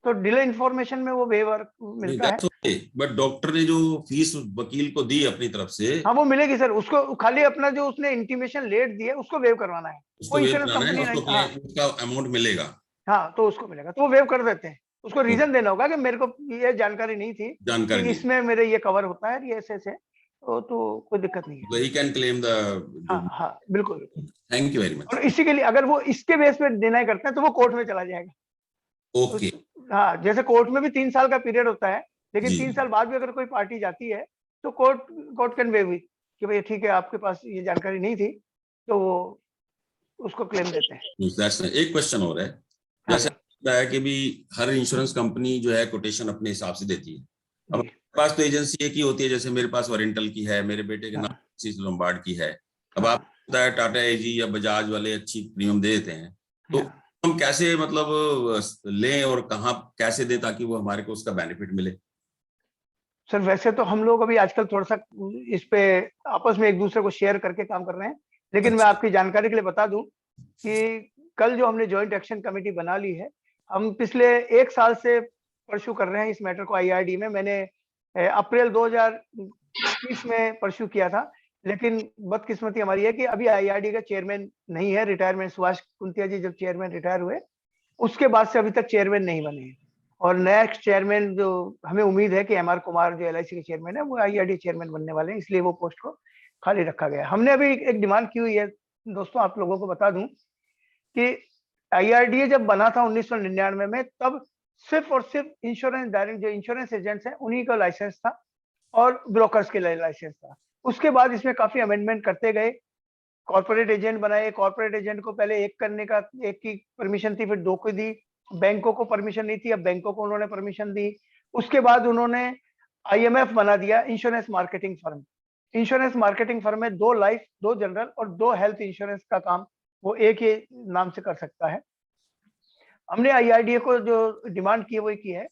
तो डिले इन्फॉर्मेशन में वो वेवर मिलता है। बट डॉक्टर ने जो फीस वकील को दी अपनी तरफ से, हाँ वो मिलेगी सर, उसको खाली अपना जो उसने इंटीमेशन लेट दी है उसको वेव करवाना है, उसको कोई वेव इंश्योरेंस कराना है, कंपनी उसको नहीं। हाँ उसका अमाउंट मिलेगा। हाँ तो उसको मिलेगा, तो वो वेव कर देते हैं। उसको रीजन देना होगा कि मेरे को ये जानकारी नहीं थी जानकारी कि नहीं, इसमें मेरे ये कवर होता है, ये ऐसे तो कोई दिक्कत नहीं है। ही कैन क्लेम हाँ बिल्कुल। Thank you very much. और इसी के लिए अगर वो इसके बेस पे डिनाई करते हैं तो वो कोर्ट में चला जाएगा। ओके। हाँ जैसे कोर्ट में भी 3 साल का पीरियड होता है, लेकिन जी। 3 साल बाद भी अगर कोई पार्टी जाती है तो कोर्ट कैन वेव इट कि भाई ठीक है आपके पास ये जानकारी नहीं थी, तो वो उसको क्लेम देते हैं। एक क्वेश्चन हो रहा है, हाँ जैसे होता है कि भी हर इंश्योरेंस कंपनी जो है कोटेशन अपने हिसाब से देती है। अब जी। मेरे पास तो एजेंसी एक ही होती है, जैसे मेरे पास ओरिएंटल की है, मेरे बेटे के हाँ। नाम लोम्बार्ड की है। अब हाँ। आप पता है टाटा एजी या बजाज वाले अच्छी प्रीमियम दे देते हैं, तो हाँ। हम कैसे मतलब लें और कहाँ कैसे दें ताकि वो हमारे को उसका बेनिफिट मिले? सर वैसे तो हम लोग अभी आजकल थोड़ा सा इस पे आपस में एक दूसरे को शेयर करके काम कर रहे हैं, लेकिन मैं अच्छा। आपकी जानकारी के लिए बता दूं कि कल जो हमने जॉइंट एक्शन कमेटी बना ली है, हम पिछले 1 साल से परस्यू कर रहे हैं इस मैटर को। आईआरडी में मैंने अप्रैल 2021 में परस्यू किया था, लेकिन बदकिस्मती हमारी है कि अभी आईआरडी का चेयरमैन नहीं है, रिटायरमेंट सुभाष कुंतिया जी जब चेयरमैन रिटायर हुए उसके बाद से अभी तक चेयरमैन नहीं बने हैं। और नेक्स्ट चेयरमैन जो हमें उम्मीद है कि एमआर कुमार जो एलआईसी के चेयरमैन है वो आईआरडी चेयरमैन बनने वाले हैं, इसलिए वो पोस्ट को खाली रखा गया है। हमने अभी एक डिमांड की हुई है दोस्तों, आप लोगों को बता दूं कि आईआरडीए जब बना था 1999 में, तब सिर्फ और सिर्फ इंश्योरेंस डायरेक्ट जो इंश्योरेंस एजेंट्स हैं उन्हीं का लाइसेंस था और ब्रोकर्स के लिए लाइसेंस था। उसके बाद इसमें काफी अमेंडमेंट करते गए, कॉर्पोरेट एजेंट बनाए। कॉर्पोरेट एजेंट को पहले एक करने का एक की परमिशन थी, फिर 2 को दी, बैंकों को परमिशन नहीं थी, अब बैंकों को उन्होंने परमिशन दी। उसके बाद उन्होंने आईएमएफ बना दिया, insurance marketing firm. Insurance marketing firm में 2 लाइफ, 2 जनरल और 2 हेल्थ इंश्योरेंस का काम वो एक ही नाम से कर सकता है। हमने आईआरडीए को जो डिमांड की है वो की है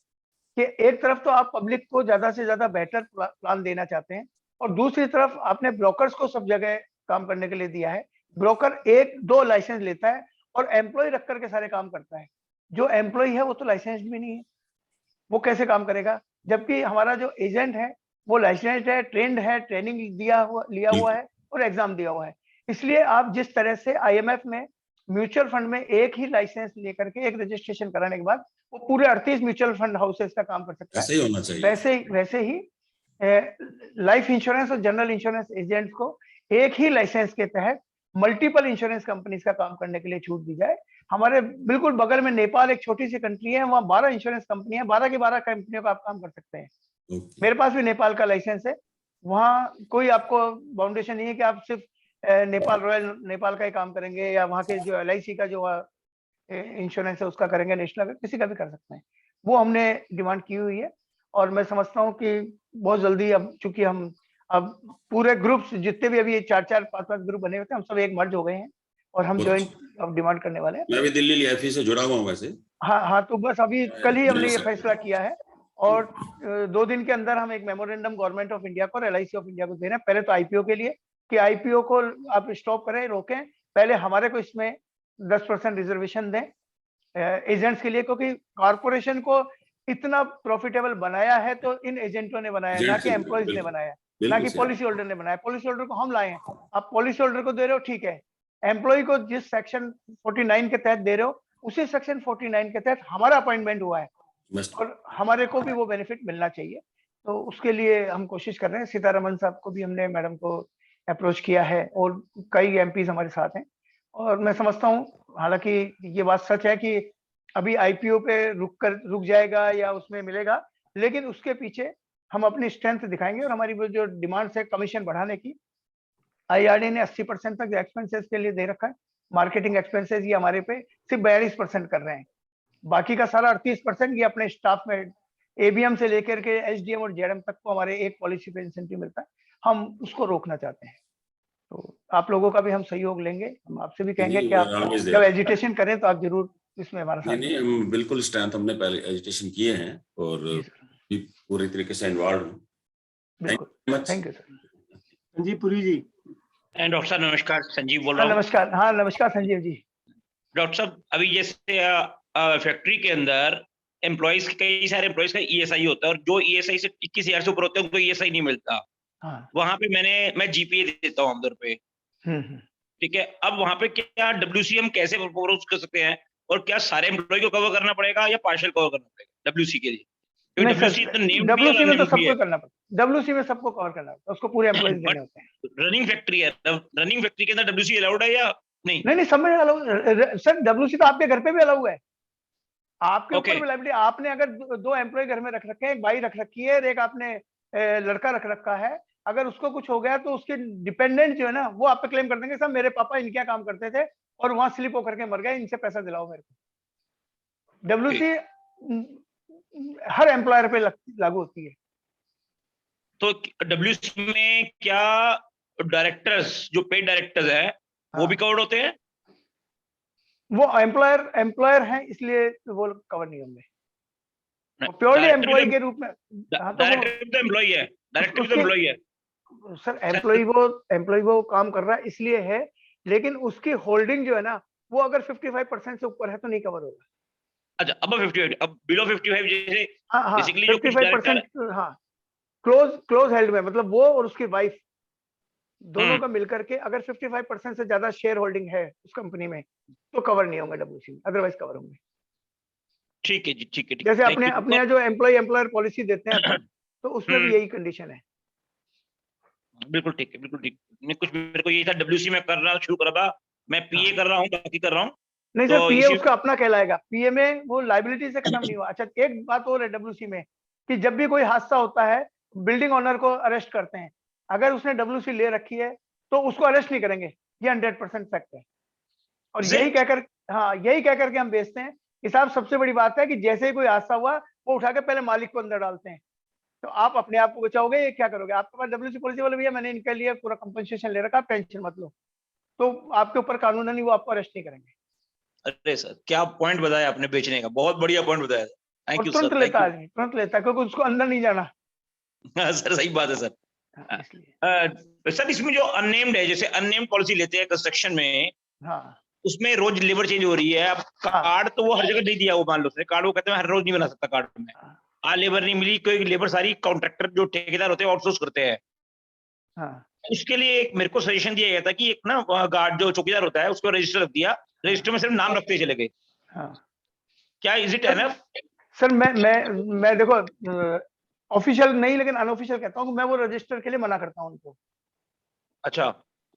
कि एक तरफ तो आप पब्लिक को ज्यादा से ज्यादा बेहतर प्लान देना चाहते हैं और दूसरी तरफ आपने ब्रोकर्स को सब जगह काम करने के लिए दिया है। ब्रोकर 1-2 लाइसेंस लेता है और एम्प्लॉय रख करके सारे काम करता है। जो एम्प्लॉय है वो तो लाइसेंस भी नहीं है, वो कैसे काम करेगा? जबकि हमारा जो एजेंट है वो लाइसेंस्ड है, ट्रेंड है, ट्रेनिंग लिया हुआ है और एग्जाम दिया हुआ है। इसलिए आप जिस तरह से आईएमएफ में म्यूचुअल फंड में एक ही लाइसेंस लेकर के एक रजिस्ट्रेशन कराने के बाद वो पूरे 38 म्यूचुअल फंड हाउसेस का काम कर सकता ऐसे ही होना चाहिए। है, वैसे ही लाइफ इंश्योरेंस और जनरल इंश्योरेंस एजेंट्स को एक ही लाइसेंस के तहत मल्टीपल इंश्योरेंस कंपनीज का काम करने के लिए छूट दी जाए। हमारे बिल्कुल बगल में नेपाल एक छोटी सी कंट्री है, वहाँ 12 इंश्योरेंस कंपनी है, 12 की 12 कंपनियों का आप काम कर सकते हैं। मेरे पास भी नेपाल का लाइसेंस है, वहाँ कोई आपको बाउंडेशन नहीं है कि आप सिर्फ नेपाल रॉयल नेपाल का ही काम करेंगे या वहाँ के जो एलआईसी का जो इंश्योरेंस है उसका करेंगे, नेशनल किसी का भी कर सकते हैं। वो हमने डिमांड की हुई है और मैं समझता हूँ कि बहुत जल्दी, अब चूंकि हम अब पूरे ग्रुप्स जितने भी अभी 4-4, 5-5 ग्रुप बने हुए थे, हम सब एक मर्ज हो गए हैं और हम ज्वाइंट अब डिमांड करने वाले हैं। मैं भी दिल्ली लियाफी से जुड़ा हुआ हूँ वैसे। हाँ, तो बस अभी कल ही हमने ये फैसला किया है और 2 दिन के अंदर हम एक मेमोरेंडम गवर्नमेंट ऑफ इंडिया को और एलआईसी ऑफ इंडिया को दे रहे हैं। पहले तो आईपीओ के लिए कि आईपीओ को आप स्टॉप करें, रोकें, पहले हमारे को इसमें 10% रिजर्वेशन दें एजेंट्स के लिए, क्योंकि कॉरपोरेशन को इतना प्रॉफिटेबल बनाया है तो इन एजेंटों ने बनाया, ना कि एम्प्लॉइज ने बनाया, ना कि पॉलिसी होल्डर ने बनाया। पॉलिसी होल्डर को हम लाए हैं, आप पॉलिसी होल्डर को दे रहे हो ठीक है, एम्प्लॉय को जिस सेक्शन 49 के तहत दे रहे हो उसी सेक्शन 49 के तहत हमारा अपॉइंटमेंट हुआ है और हमारे को भी वो बेनिफिट मिलना चाहिए। तो उसके लिए हम कोशिश कर रहे हैं। सीतारमन साहब को भी हमने, मैडम को अप्रोच किया है और कई एमपीज हमारे साथ हैं। और मैं समझता हूँ, हालांकि ये बात सच है कि अभी आईपीओ पे रुक जाएगा या उसमें मिलेगा, लेकिन उसके पीछे हम अपनी स्ट्रेंथ दिखाएंगे और हमारी वो जो डिमांड्स है कमीशन बढ़ाने की, आईआरडी ने 80% तक एक्सपेंसेस के लिए दे रखा है। मार्केटिंग एक्सपेंसेस ये हमारे पे सिर्फ 42% कर रहे हैं, बाकी का सारा 38% ये अपने स्टाफ में, एबीएम से लेकर के एसडीएम और जेडएम तक को हमारे एक पॉलिसी पे इंसेंटिव मिलता है, हम उसको रोकना चाहते हैं। तो आप लोगों का भी हम सहयोग लेंगे। हम आपसे भी कहेंगे कि आप जब एजिटेशन करें तो आप जरूर इसमें हमारा साथ। नहीं, हम बिल्कुल स्ट्रेंथ, हमने पहले एजिटेशन किए हैं और पूरी तरीके से इन्वॉल्व हूं। Thank you sir. Sanjeev Puri ji. Doctor साहब नमस्कार, संजीव बोल रहा हूँ। नमस्कार। हाँ नमस्कार संजीव जी। डॉक्टर साहब, अभी जैसे फैक्ट्री के अंदर एम्प्लॉइज, कई सारे एम्प्लॉइज का ईएसआई होता है और जो ईएसआई से 21,000 से ऊपर होते हैं उनको ईएसआई नहीं मिलता। हाँ। वहां पे मैं जीपीए देता हूँ आमतौर पे, ठीक है। अब वहां पे क्या डब्ल्यूसी हम कैसे प्रपोज कर सकते हैं और क्या सारे एम्प्लॉय को कवर करना पड़ेगा या पार्शियल कवर करना पड़ेगा डब्ल्यूसी के लिए? डब्ल्यूसी में तो सबको करना पड़ता है, डब्ल्यूसी में सबको कवर करना पड़ता है, उसको पूरे एम्प्लॉइज देने होते हैं। रनिंग फैक्ट्री है, रनिंग फैक्ट्री के अंदर डब्ल्यूसी अलाउड है या नहीं? नहीं सब में अलाउड सर। डब्ल्यूसी तो आपके घर पे भी अलाउड है, आपके ऊपर भी लाइबिलिटी। आपने अगर 2 एम्प्लॉय घर में रख रखे हैं, एक बाई रख रखी है, एक आपने लड़का रख रखा है, अगर उसको कुछ हो गया तो उसके डिपेंडेंट जो है ना वो आप पे क्लेम कर देंगे, सब मेरे पापा इनके काम करते थे और वहां स्लिप होकर के मर गए, इनसे पैसा दिलाओ मेरे को। डब्ल्यूसी हर एम्प्लॉयर पे लागू होती है। तो डब्ल्यूसी में क्या डायरेक्टर्स, जो पेड डायरेक्टर्स है वो भी कवर्ड होते हैं? वो एम्प्लॉयर हैं इसलिए वो कवर नहीं होंगे, प्योरली एम्प्लॉय के रूप में। डायरेक्टर तो एम्प्लॉय है, डायरेक्टर तो एम्प्लॉय है सर। एम्प्लॉय वो काम कर रहा है इसलिए है, लेकिन उसकी होल्डिंग जो है ना वो अगर 55% से ऊपर है तो नहीं कवर होगा। अच्छा, अब 55, अब बिलो 55 जैसे बेसिकली 55%, हाँ क्लोज हेल्ड में, मतलब वो और उसकी वाइफ दोनों का मिलकर के अगर 55% से ज्यादा शेयर होल्डिंग है उस कंपनी में तो कवर नहीं होंगे डब्ल्यूसी में, अदरवाइज कवर होंगे। ठीक है जी, ठीक है। जैसे अपने जो एम्प्लॉयर पॉलिसी देते हैं तो उसमें भी यही कंडीशन है। बिल्कुल ठीक है, बिल्कुल ठीक। कुछ मेरे को यही था, डब्ल्यूसी में कर रहा शुरू कर रहा, मैं पीए कर रहा हूँ, बाकी कर रहा हूँ। नहीं सर, पीए उसका अपना कहलाएगा, पीए में वो लायबिलिटी से खत्म नहीं हुआ। अच्छा, एक बात और है डब्ल्यूसी में कि जब भी कोई हादसा होता है बिल्डिंग ओनर को अरेस्ट करते हैं, अगर उसने डब्ल्यूसी ले रखी है तो उसको अरेस्ट नहीं करेंगे, ये 100% फैक्ट है। और यही कहकर के हम बेचते हैं कि साहब सबसे बड़ी बात है कि जैसे ही कोई हादसा हुआ वो उठा के पहले मालिक को अंदर डालते हैं। तो आप अपने आप को बचाओगे, ये क्या करोगे? आपके पास डब्ल्यूसी पॉलिसी वाले भैया मैंने इनके लिए पूरा कंपनसेशन ले रखा, टेंशन मत लो, तो आपके ऊपर कानून नहीं, वो आपको अरेस्ट नहीं करेंगे। अरे सर, क्या पॉइंट बताया आपने बेचने का, बहुत बढ़िया पॉइंट बताया। Thank you sir. तुरंत लेता क्योंकि उसको अंदर नहीं जाना। सर सही बात है सर। सर इसमें जो अननेम्ड है, जैसे अननेम्ड पॉलिसी लेते हैं कंस्ट्रक्शन में, उसमें रोज लेबर चेंज हो रही है। अब कार्ड तो वो हर जगह नहीं दिया, वो मान लो कार्ड वो कहते हैं हर रोज नहीं बना सकता कार्ड में। लेबर नहीं मिली, कोई लेबर सारी कॉन्ट्रैक्टर जो ठेकेदार होते हैं आउटसोर्स करते हैं। उसके लिए एक मेरे को सजेशन दिया गया था कि एक ना गार्ड जो चौकीदार होता है उसको रजिस्टर रख दिया, रजिस्टर में सिर्फ नाम रखते चले गए। क्या इज इट एनफ? सर मैं देखो ऑफिशियल नहीं लेकिन अनऑफिशियल कहता हूँ, मैं वो रजिस्टर के लिए मना करता हूँ उनको। अच्छा,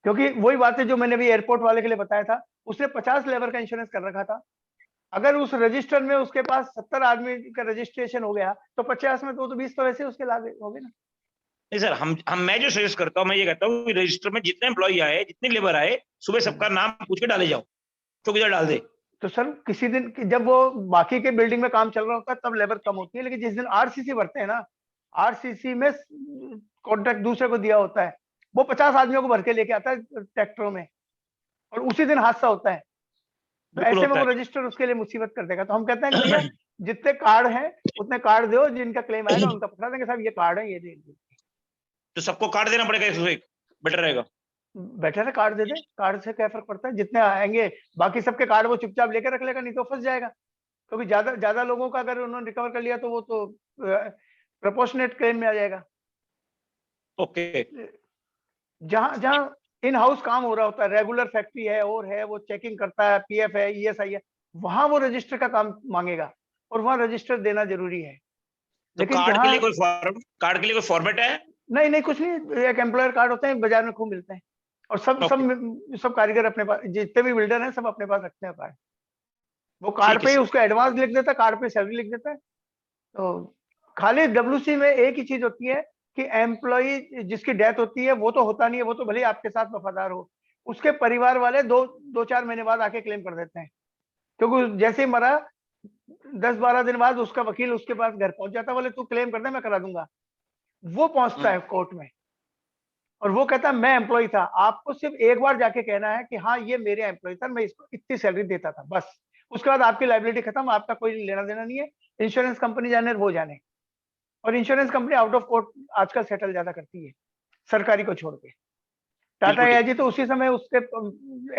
क्योंकि वही बात है जो मैंने भी एयरपोर्ट वाले के लिए बताया था, उसने 50 लेबर का इंश्योरेंस कर रखा था। अगर उस रजिस्टर में उसके पास 70 आदमी का रजिस्ट्रेशन हो गया तो 50 में तो 20 तो वैसे उसके लागे हो गए ना। नहीं सर, मैं जो सजेस्ट करता हूँ, मैं ये कहता हूँ कि रजिस्टर में जितने एम्प्लॉय आए, जितने लेबर आए, सुबह सबका नाम पूछ के डाले जाओ, चौकीदार डाल दे। तो सर किसी दिन जब वो बाकी के बिल्डिंग में काम चल रहा होता है तब लेबर कम होती है, लेकिन जिस दिन आरसीसी भरते हैं ना, आरसीसी में कॉन्ट्रैक्ट दूसरे को दिया होता है, वो 50 आदमियों को भर के लेके आता है ट्रैक्टरों में, और उसी दिन हादसा होता है। तो ऐसे में वो रजिस्टर उसके लिए मुसीबत कर देगा। तो हम कहते हैं कि भैया जितने कार्ड हैं उतने कार्ड दो, जिनका क्लेम आएगा उनका पकड़ा देंगे, साहब ये कार्ड है ये दे। तो सबको कार्ड देना पड़ेगा, बेटर रहेगा। बेटर है कार्ड दे दे, कार्ड से क्या फर्क पड़ता है, जितने आएंगे बाकी सबके कार्ड वो चुपचाप लेकर रख लेगा, नहीं तो फंस जाएगा, क्योंकि ज्यादा लोगों का अगर उन्होंने रिकवर कर लिया तो वो तो प्रोपोर्शनेट क्लेम में आ जाएगा। ओके। जहां जहां इन हाउस काम हो रहा होता है, रेगुलर फैक्ट्री है और है, वो चेकिंग करता है, पीएफ है, ईएसआई है, वहां वो रजिस्टर का काम मांगेगा और वहां रजिस्टर देना जरूरी है। तो लेकिन कार्ड के जहां लिए कोई कार्ड के लिए कोई फॉर्मेट है? नहीं कुछ नहीं, एक एम्प्लॉयर कार्ड होते हैं, बाजार में खूब मिलते हैं, और सब कारीगर अपने पास, जितने भी बिल्डर हैं सब अपने पास रखते हैं कार्ड। वो कार्ड पे ही उसका एडवांस लिख देता है, कार्ड पे सैलरी लिख देता है। तो खाली डब्ल्यूसी में एक ही चीज होती है कि एम्प्लॉय जिसकी डेथ होती है वो तो होता नहीं है, वो तो भले ही आपके साथ वफादार हो, उसके परिवार वाले 2-4 महीने बाद आके क्लेम कर देते हैं, क्योंकि जैसे ही मरा 10-12 दिन बाद उसका वकील उसके पास घर पहुंच जाता है, बोले तू क्लेम कर दे मैं करा दूंगा। वो पहुंचता है कोर्ट में और वो कहता है मैं एम्प्लॉय था, आपको सिर्फ एक बार जाके कहना है कि हाँ ये मेरे एम्प्लॉय था, मैं इसको इतनी सैलरी देता था, बस। उसके बाद आपकी लाइबिलिटी खत्म, आपका कोई लेना देना नहीं है, इंश्योरेंस कंपनी जाने वो जाने। और insurance company out of court आजकल सेटल ज्यादा करती है सरकारी को छोड़ के। टाटा एआईजी तो उसी समय उसके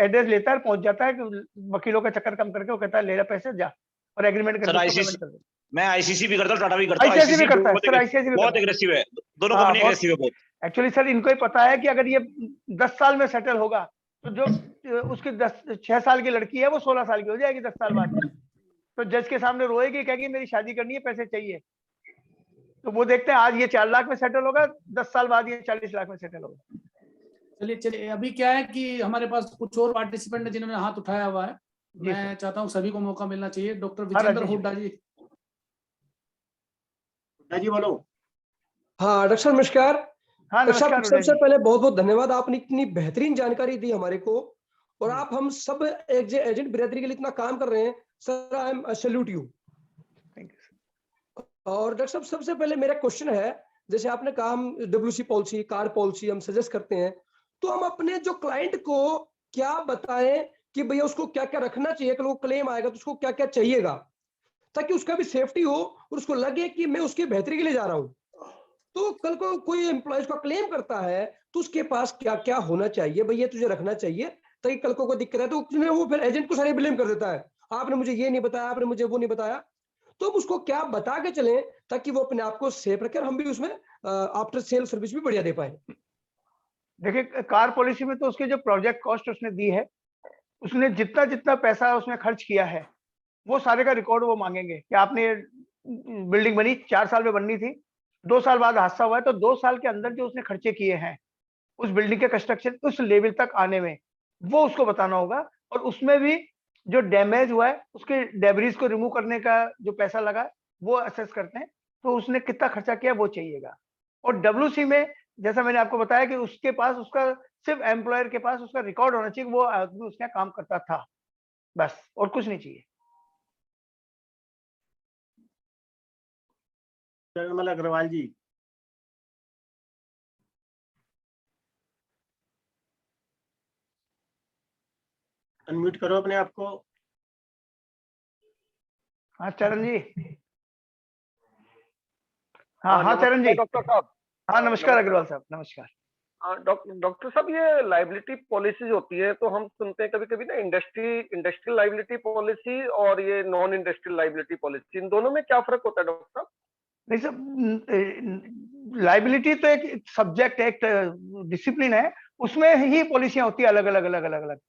एड्रेस लेता है, पहुंच जाता है, कि वकीलों का चक्कर कम करके वो कहता है ले ले पैसे जा और एग्रीमेंट कर दो। मैं आईसीसी भी करता हूँ, टाटा भी करता हूँ, आईसीआईसी भी करता है सर, आईसीआईसी भी बहुत एग्रेसिव है, दोनों कंपनी एग्रेसिव है बहुत। एक्चुअली सर इनको ही पता है कि अगर ये 10 साल में सेटल होगा तो जो उसकी 6 साल की लड़की है वो 16 साल की हो जाएगी 10 साल बाद। तो जज के सामने रोएगी, कहेगी मेरी शादी करनी है, पैसे चाहिए। तो वो देखते हैं आज ये 4 लाख में सेटल होगा, 10 साल बाद ये 40 लाख में सेटल होगा। चलिए अभी क्या है कि हमारे पास कुछ और पार्टिसिपेंट है जिन्होंने हाथ उठाया हुआ है, मैं चाहता हूँ सभी को मौका मिलना चाहिए। डॉक्टर विजेंद्र हुड्डा जी। जी बोलो। हाँ डॉक्टर साहब नमस्कार। हाँ नमस्कार। सबसे पहले बहुत बहुत धन्यवाद, आपने इतनी बेहतरीन जानकारी दी हमारे को, और आप हम सब एजेंट बिरादरी के लिए इतना काम कर रहे हैं sir, I am salute you. और डॉक्टर साहब सबसे पहले मेरा क्वेश्चन है, जैसे आपने कहा हम डब्ल्यूसी पॉलिसी, कार पॉलिसी हम सजेस्ट करते हैं, तो हम अपने जो क्लाइंट को क्या बताएं कि भैया उसको क्या क्या रखना चाहिए, कल वो क्लेम आएगा तो उसको क्या क्या चाहिएगा, ताकि उसका भी सेफ्टी हो और उसको लगे कि मैं उसकी बेहतरी के लिए जा रहा हूं। तो कल को कोई एम्प्लॉय का क्लेम करता है तो उसके पास क्या क्या होना चाहिए, भैया तुझे रखना चाहिए, ताकि कल को कोई दिक्कत है तो वो फिर एजेंट को सारे ब्लेम कर देता है, आपने मुझे ये नहीं बताया, आपने मुझे वो नहीं बताया। तो हम उसको क्या बता के चलें ताकि वो अपने आप को सेफ रखे और हम भी उसमें आफ्टर सेल सर्विस भी बढ़िया दे पाए। देखिए कार पॉलिसी में तो उसके जो प्रोजेक्ट कॉस्ट उसने दी है, उसने जितना जितना पैसा उसने खर्च किया है वो सारे का रिकॉर्ड वो मांगेंगे कि आपने बिल्डिंग बनी 4 साल में बननी थी, 2 साल बाद हादसा हुआ है, तो 2 साल के अंदर जो उसने खर्चे किए हैं उस बिल्डिंग के कंस्ट्रक्शन उस लेवल तक आने में, वो उसको बताना होगा। और उसमें भी जो डैमेज हुआ है उसके डेब्रीज को रिमूव करने का जो पैसा लगा वो असेस करते हैं, तो उसने कितना खर्चा किया वो चाहिएगा। और डब्ल्यूसी में जैसा मैंने आपको बताया कि उसके पास उसका सिर्फ एम्प्लॉयर के पास उसका रिकॉर्ड होना चाहिए, वो आदमी उसके काम करता था, बस, और कुछ नहीं चाहिए। निर्मल अग्रवाल जी। अनम्यूट करो अपने आप को। हाँ चरण जी। हाँ चरण जी। डॉक्टर साहब। हाँ नमस्कार अग्रवाल साहब, नमस्कार। डॉक्टर साहब ये लाइबिलिटी पॉलिसीज होती है तो हम सुनते हैं कभी कभी ना इंडस्ट्रियल लाइबिलिटी पॉलिसी और ये नॉन इंडस्ट्रियल लाइबिलिटी पॉलिसी, इन दोनों में क्या फर्क होता है डॉक्टर साहब? नहीं सर, लाइबिलिटी तो एक सब्जेक्ट है, एक डिसिप्लिन है, उसमें ही पॉलिसियां होती है अलग अलग।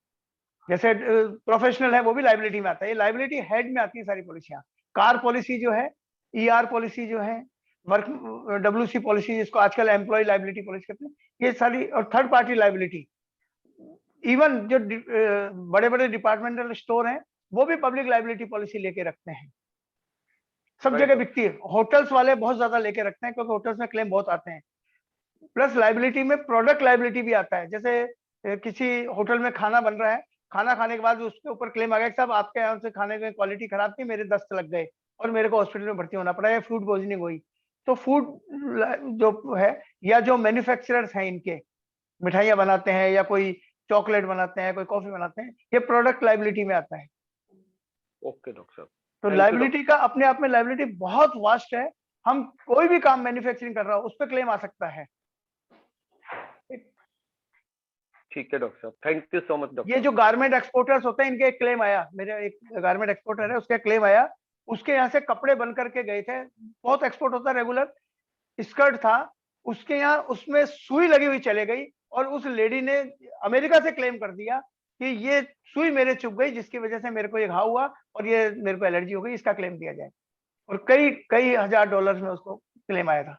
जैसे प्रोफेशनल है वो भी लाइबिलिटी में आता है, ये लाइबिलिटी हेड में आती है सारी पॉलिसियां। कार पॉलिसी जो है, ईआर पॉलिसी जो है, वर्क डब्ल्यूसी पॉलिसी जिसको आजकल एम्प्लॉय लाइबिलिटी पॉलिसी कहते हैं, ये सारी, और थर्ड पार्टी लाइबिलिटी, इवन जो बड़े बड़े डिपार्टमेंटल स्टोर हैं वो भी पब्लिक लाइबिलिटी पॉलिसी लेके रखते हैं। सब जगह बिकती है, होटल्स वाले बहुत ज्यादा लेके रखते हैं क्योंकि होटल्स में क्लेम बहुत आते हैं। प्लस लाइबिलिटी में प्रोडक्ट लाइबिलिटी भी आता है, जैसे किसी होटल में खाना बन रहा है, खाना खाने के बाद उसके ऊपर क्लेम आ गया, साहब आपके यहाँ से खाने की क्वालिटी खराब थी, मेरे दस्त लग गए और मेरे को हॉस्पिटल में भर्ती होना पड़ा, या फूड पॉइजनिंग हुई। तो फूड जो है, या जो मैन्युफैक्चरर्स हैं इनके, मिठाइयाँ बनाते हैं या कोई चॉकलेट बनाते हैं, कोई कॉफी बनाते हैं, ये प्रोडक्ट लाइबिलिटी में आता है। ओके डॉक्टर साहब। तो लाइबिलिटी का अपने आप में लाइबिलिटी बहुत वास्ट है, हम कोई भी काम मैन्युफैक्चरिंग कर रहा हो उस पर क्लेम आ सकता है। ठीक है डॉक्टर साहब, thank you so much doctor. ये जो गारमेंट एक्सपोर्टर्स होते हैं, इनके एक क्लेम आया, मेरे एक गारमेंट एक्सपोर्टर है, उसका क्लेम आया, उसके यहाँ से कपड़े बन करके गए थे, बहुत एक्सपोर्ट होता है रेगुलर, स्कर्ट था, उसके यहाँ उसमें सुई लगी हुई चले गई, और उस लेडी ने अमेरिका से क्लेम कर दिया कि ये सुई मेरे चुभ गई, जिसकी वजह से मेरे को ये घाव हुआ और ये मेरे को एलर्जी हो गई, इसका क्लेम दिया जाए। और कई कई हजार डॉलर्स में उसको क्लेम आया था,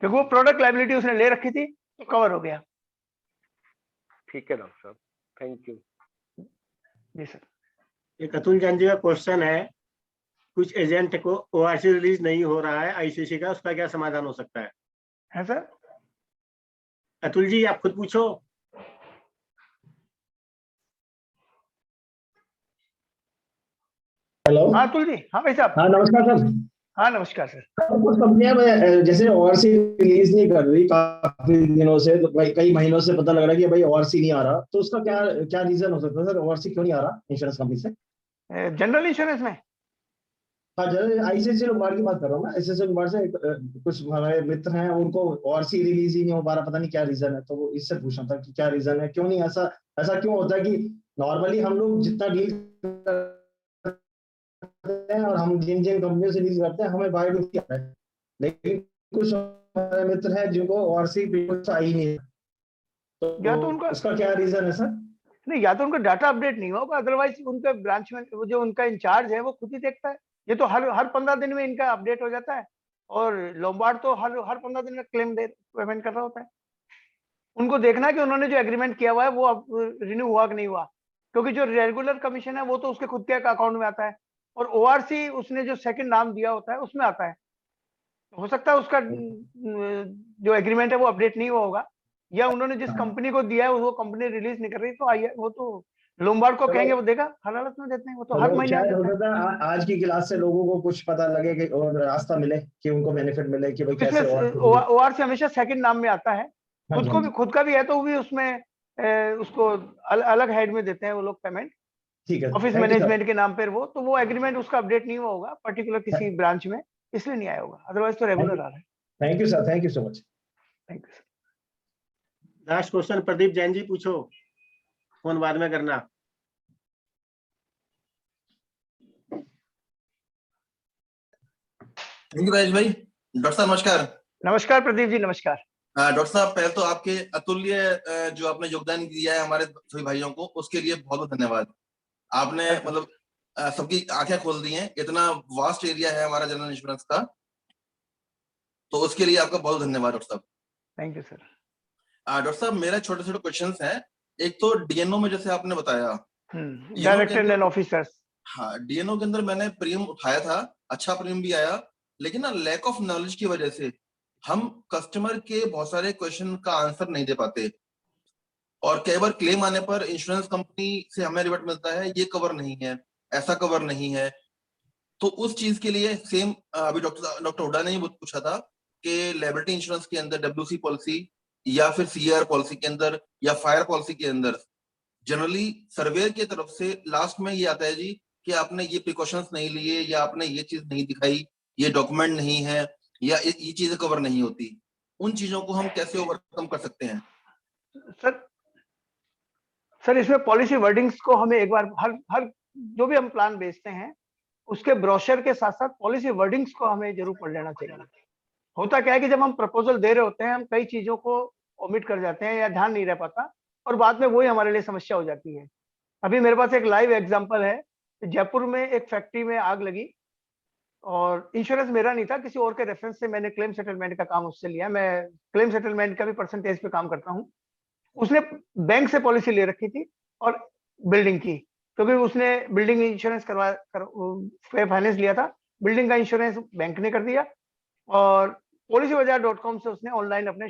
क्योंकि वो प्रोडक्ट लायबिलिटी उसने ले रखी थी, तो कवर हो गया। ठीक है डॉक्टर साहब, थैंक यू। Ji sir. एक अतुल जैन जी का क्वेश्चन है, कुछ एजेंट को ओआरसी रिलीज नहीं हो रहा है आईसीसी का, उसका क्या समाधान हो सकता है सर? अतुल जी आप खुद पूछो। हेलो। हाँ अतुल जी। हाँ भाई साहब। हाँ नमस्कार सर। हाँ नमस्कार सर। कुछ कंपनियां जैसे ओआरसी रिलीज नहीं कर रही काफी दिनों से, तो भाई कई महीनों से पता लग रहा है कि भाई ओआरसी नहीं आ रहा, तो उसका क्या क्या रीजन हो सकता है सर? ओआरसी क्यों नहीं आ रहा इंश्योरेंस कंपनी से? जनरल इंश्योरेंस में? हाँ जनरल आईसीआईसीआई लोम्बार्ड की बात कर रहा हूँ मैं। आईसीआईसीआई लोम्बार्ड से कुछ हमारे मित्र हैं, उनको ओआरसी रिलीज ही नहीं हो पा रहा, पता नहीं क्या रीजन है, तो वो इससे पूछना था कि क्या रीजन है, क्यों नहीं ऐसा ऐसा क्यों होता है कि नॉर्मली हम लोग जितना डील करते हैं और हम जिन जिन कंपनियों से डील करते हैं हमें बाय आता है, लेकिन कुछ हमारे मित्र हैं जिनको ओआरसी आई नहीं है, तो या तो उनका उसका क्या रीजन है सर? नहीं, या तो उनका डाटा अपडेट नहीं होगा, अदरवाइज उनके ब्रांच में वो जो उनका इंचार्ज है वो खुद ही देखता है। ये तो हर 15 दिन में इनका अपडेट हो जाता है, और लोम्बार्ड तो हर 15 दिन में क्लेम पेमेंट कर रहा होता है। उनको देखना है कि उन्होंने जो एग्रीमेंट किया हुआ है वो अब रिन्यू हुआ कि नहीं हुआ, क्योंकि जो रेगुलर कमीशन है वो तो उसके खुद के अकाउंट में आता है, और ओआरसी उसने जो सेकंड नाम दिया होता है उसमें आता है। हो सकता है उसका जो एग्रीमेंट है वो अपडेट नहीं हुआ होगा, या उन्होंने जिस कंपनी को दिया है वो कंपनी रिलीज नहीं कर रही, तो वो तो लोम्बार्ड को कहेंगे, वो देगा, हर हालत में देते हैं, वो तो हर महीने शायद हो सकता है आज की क्लास से लोगों को कुछ पता लगे कि और रास्ता मिले कि उनको बेनिफिट मिले कि भाई कैसे ओआरसी हमेशा सेकंड नाम में आता है, खुद का भी है, तो भी उसमें उसको अलग हेड में देते हैं वो लोग पेमेंट, ठीक है, ऑफिस मैनेजमेंट के नाम पर वो एग्रीमेंट उसका अपडेट नहीं हुआ होगा पर्टिकुलर किसी ब्रांच में, इसलिए नहीं आया होगा, अदरवाइज तो रेगुलर आ रहा है। Thank you sir, thank you so much. Thank you sir. Last question Pradeep Jain ji पूछो, फोन बाद में करना। थैंक यू राजेश भाई। डॉक्टर साहब नमस्कार। नमस्कार प्रदीप जी, नमस्कार। डॉक्टर साहब पहले तो आपके अतुल्य जो आपने योगदान दिया है हमारे सभी भाइयों को, उसके लिए बहुत बहुत धन्यवाद। आपने मतलब सबकी आंखें खोल दी हैं, इतना वास्ट एरिया है हमारा जनरल इंश्योरेंस का, तो उसके लिए आपका बहुत धन्यवाद डॉक्टर साहब। Thank you sir. डॉक्टर साहब मेरा छोटे छोटे क्वेश्चंस हैं। एक तो डीएनओ में जैसे आपने बताया डायरेक्टर एंड ऑफिसर्स, हाँ डीएनओ के अंदर मैंने प्रीमियम उठाया था, अच्छा प्रीमियम भी आया, लेकिन ना लैक ऑफ नॉलेज की वजह से हम कस्टमर के बहुत सारे क्वेश्चन का आंसर नहीं दे पाते, और कई बार क्लेम आने पर इंश्योरेंस कंपनी से हमें रिवर्ट मिलता है ये कवर नहीं है, ऐसा कवर नहीं है। तो उस चीज के लिए सेम अभी डॉक्टर हुड्डा ने ही पूछा था कि लायबिलिटी इंश्योरेंस के अंदर डब्ल्यूसी पॉलिसी या फिर सीआर पॉलिसी के अंदर या फायर पॉलिसी के अंदर जनरली सर्वेयर की तरफ से लास्ट में ये आता है जी कि आपने ये प्रिकॉशंस नहीं लिए, या आपने ये चीज नहीं दिखाई, ये डॉक्यूमेंट नहीं है, या ये चीजें कवर नहीं होती। उन चीजों को हम कैसे ओवरकम कर सकते हैं? सर इसमें पॉलिसी वर्डिंग्स को हमें एक बार हर जो भी हम प्लान बेचते हैं उसके ब्रोशर के साथ साथ पॉलिसी वर्डिंग्स को हमें जरूर पढ़ लेना चाहिए। होता क्या है कि जब हम प्रपोजल दे रहे होते हैं हम कई चीजों को ओमिट कर जाते हैं या ध्यान नहीं रह पाता, और बाद में वही हमारे लिए समस्या हो जाती है। अभी मेरे पास एक लाइव एग्जांपल है, जयपुर में एक फैक्ट्री में आग लगी, और इंश्योरेंस मेरा नहीं था, किसी और के रेफरेंस से मैंने क्लेम सेटलमेंट का काम उससे लिया। मैं क्लेम सेटलमेंट का भी परसेंटेज पे काम करता हूँ। उसने बैंक से पॉलिसी ले रखी थी और बिल्डिंग की, क्योंकि उसने बिल्डिंग इंश्योरेंस फाइनेंस लिया था, बिल्डिंग का इंश्योरेंस बैंक ने कर दिया, और policybazaar.com से उसने ऑनलाइन अपने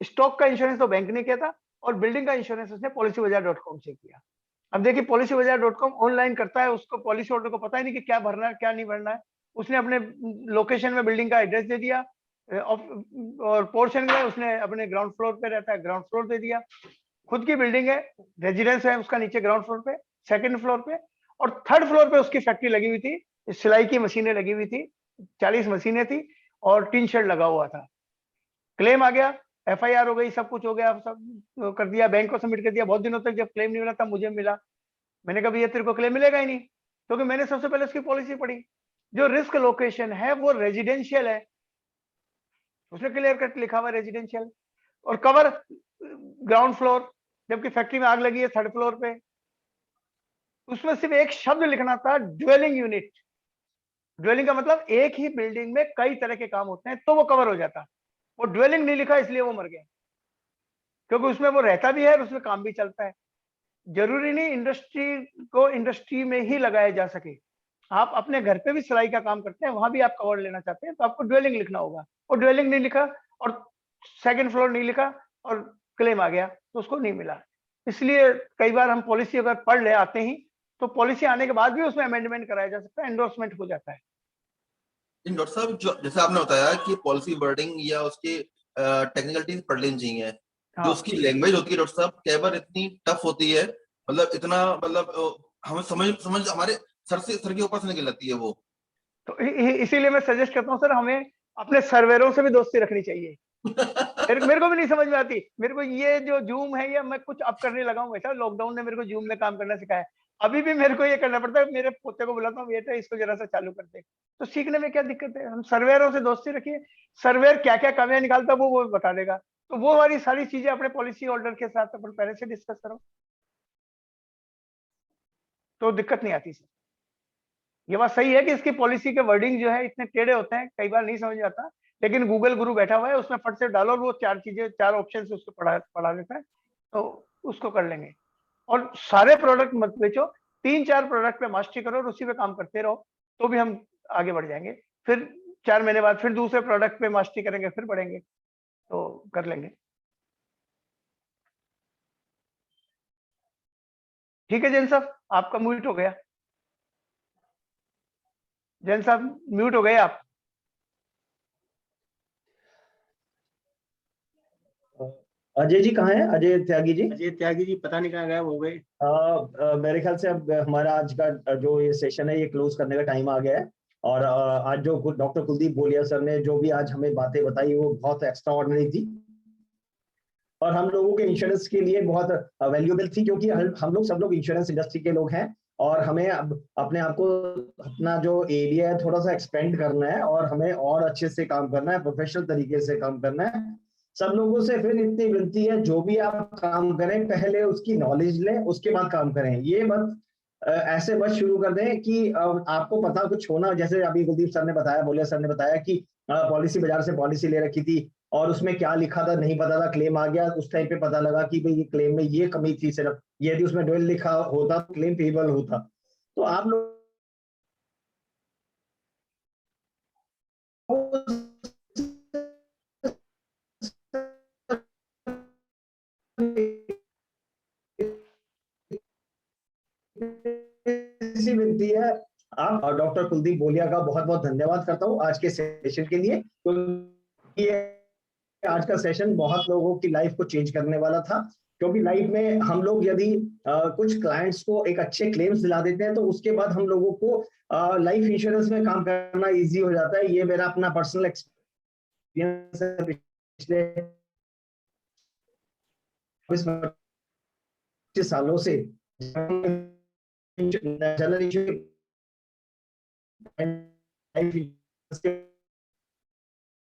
स्टॉक का इंश्योरेंस तो बैंक ने किया था, और बिल्डिंग का इंश्योरेंस उसने policybazaar.com से किया। अब देखिए policybazaar.com ऑनलाइन करता है, उसको पॉलिसी होल्डर को पता ही नहीं कि क्या भरना है क्या नहीं भरना है। उसने अपने लोकेशन में बिल्डिंग का एड्रेस दे दिया, और पोर्शन में उसने अपने ग्राउंड फ्लोर पे रहता है, ग्राउंड फ्लोर दे दिया। खुद की बिल्डिंग है, रेजिडेंस है उसका नीचे ग्राउंड फ्लोर पे, सेकंड फ्लोर पे, और थर्ड फ्लोर पे उसकी फैक्ट्री लगी हुई थी, सिलाई की मशीनें लगी हुई थी, 40 मशीनें थी, और टीन शेड लगा हुआ था। क्लेम आ गया, FIR हो गई, सब कुछ हो गया, सब कर दिया, बैंक को सबमिट कर दिया। बहुत दिनों तक जब क्लेम नहीं मिला तब मुझे मिला। मैंने कहा भैया तेरे को क्लेम मिलेगा ही नहीं, क्योंकि मैंने सबसे पहले उसकी पॉलिसी पढ़ी। जो रिस्क लोकेशन है वो रेजिडेंशियल है, उसने क्लियर कट लिखा हुआ रेजिडेंशियल, और कवर ग्राउंड फ्लोर, जबकि फैक्ट्री में आग लगी है 3rd फ्लोर पे। उसमें सिर्फ एक शब्द लिखना था, ड्वेलिंग यूनिट। ड्वेलिंग का मतलब एक ही बिल्डिंग में कई तरह के काम होते हैं, तो वो कवर हो जाता। वो ड्वेलिंग नहीं लिखा, इसलिए वो मर गया, क्योंकि उसमें वो रहता भी है और उसमें काम भी चलता है। जरूरी नहीं इंडस्ट्री को इंडस्ट्री में ही लगाया जा सके। आप अपने घर पे भी सिलाई का काम करते हैं, वहां भी आप कवर लेना चाहते हैं, तो आपको ड्वेलिंग लिखना होगा। वो ड्वेलिंग नहीं लिखा और 2nd फ्लोर नहीं लिखा और क्लेम आ गया, तो उसको नहीं मिला। इसलिए कई बार हम पॉलिसी अगर पढ़ ले आते ही, तो पॉलिसी आने के बाद भी उसमें अमेंडमेंट कराया जा सकता है, एंडोर्समेंट हो जाता है। डॉक्टर साहब, जो जैसे आपने बताया कि पॉलिसी वर्डिंग या उसकी टेक्निकलिटीज पढ़ लेनी चाहिए, जो उसकी लैंग्वेज होती है डॉक्टर साहब, कई बार इतनी टफ होती है, मतलब इतना, मतलब हमें समझ हमारे सर के ऊपर से निकल जाती है वो। तो इसीलिए मैं सजेस्ट करता हूँ सर, हमें अपने सर्वेरों से भी दोस्ती रखनी चाहिए। मेरे को भी नहीं समझ में आती। मेरे को ये जो जूम है, या मैं कुछ अब करने लगा हूँ वैसा, लॉकडाउन ने मेरे को जूम में काम करना सिखाया। अभी भी मेरे को ये करना पड़ता है, मेरे पोते को बुलाता हूँ, बेटा इसको जरा सा चालू कर दे। तो सीखने में क्या दिक्कत है? हम सर्वेयरों से दोस्ती रखिए, सर्वेयर क्या क्या कमियां निकालता है वो बता देगा। तो वो वाली सारी चीजें अपने पॉलिसी होल्डर के साथ अपन पहले से डिस्कस करो, तो दिक्कत नहीं आती सर। ये बात सही है कि इसकी पॉलिसी के वर्डिंग जो है इतने टेढ़े होते हैं, कई बार नहीं समझ में आता, लेकिन गूगल गुरु बैठा हुआ है, उसमें फट से डालो और वो 4 ऑप्शन से उसको पढ़ा देता है, तो उसको कर लेंगे। और सारे प्रोडक्ट मत बेचो, 3-4 प्रोडक्ट पे मास्टरी करो और उसी पे काम करते रहो, तो भी हम आगे बढ़ जाएंगे। फिर 4 महीने बाद फिर दूसरे प्रोडक्ट पे मास्टरी करेंगे, फिर बढ़ेंगे, तो कर लेंगे। ठीक है जैन साहब, आपका म्यूट हो गया। जैन साहब म्यूट हो गए आप। अजय जी कहाँ हैं? अजय त्यागी जी? अजय त्यागी जी पता नहीं कहाँ गए, हो गए। मेरे ख्याल से अब हमारा आज का जो ये सेशन है ये क्लोज करने का टाइम आ गया है। और आज जो डॉक्टर कुलदीप बोलिया सर ने जो भी आज हमें बातें बताई वो बहुत एक्स्ट्रा ऑर्डिनरी थी, और हम लोगों के इंश्योरेंस के लिए बहुत वैल्यूएबल थी, क्योंकि हम लोग सब लोग इंश्योरेंस इंडस्ट्री के लोग हैं, और हमें अब अपने आप को, अपना जो एरिया है थोड़ा सा एक्सपेंड करना है, और हमें और अच्छे से काम करना है, प्रोफेशनल तरीके से काम करना है। सब लोगों से फिर इतनी विनती है, जो भी आप काम करें पहले उसकी नॉलेज लें, उसके बाद काम करें। ये मत ऐसे बस शुरू कर दें कि आपको पता कुछ होना, जैसे अभी कुलदीप सर ने बताया, बोलिया सर ने बताया कि पॉलिसी बाजार से पॉलिसी ले रखी थी और उसमें क्या लिखा था नहीं पता था, क्लेम आ गया, उस टाइम पे पता लगा कि भाई ये क्लेम में ये कमी थी, सिर्फ यदि उसमें ड्वेल लिखा होता तो क्लेम पेबल होता। तो आप लोग विनती है, आप डॉक्टर कुलदीप बोलिया का बहुत बहुत धन्यवाद करता हूँ आज के सेशन के लिए, क्योंकि आज का सेशन बहुत लोगों की लाइफ को चेंज करने वाला था। क्योंकि लाइफ में हम लोग यदि कुछ क्लाइंट्स को एक अच्छे क्लेम्स दिला देते हैं, तो उसके बाद हम लोगों को लाइफ इंश्योरेंस में काम करना इजी हो जाता है। ये मेरा अपना पर्सनल एक्सपीरियंस है पिछले 25 सालों से। जनरल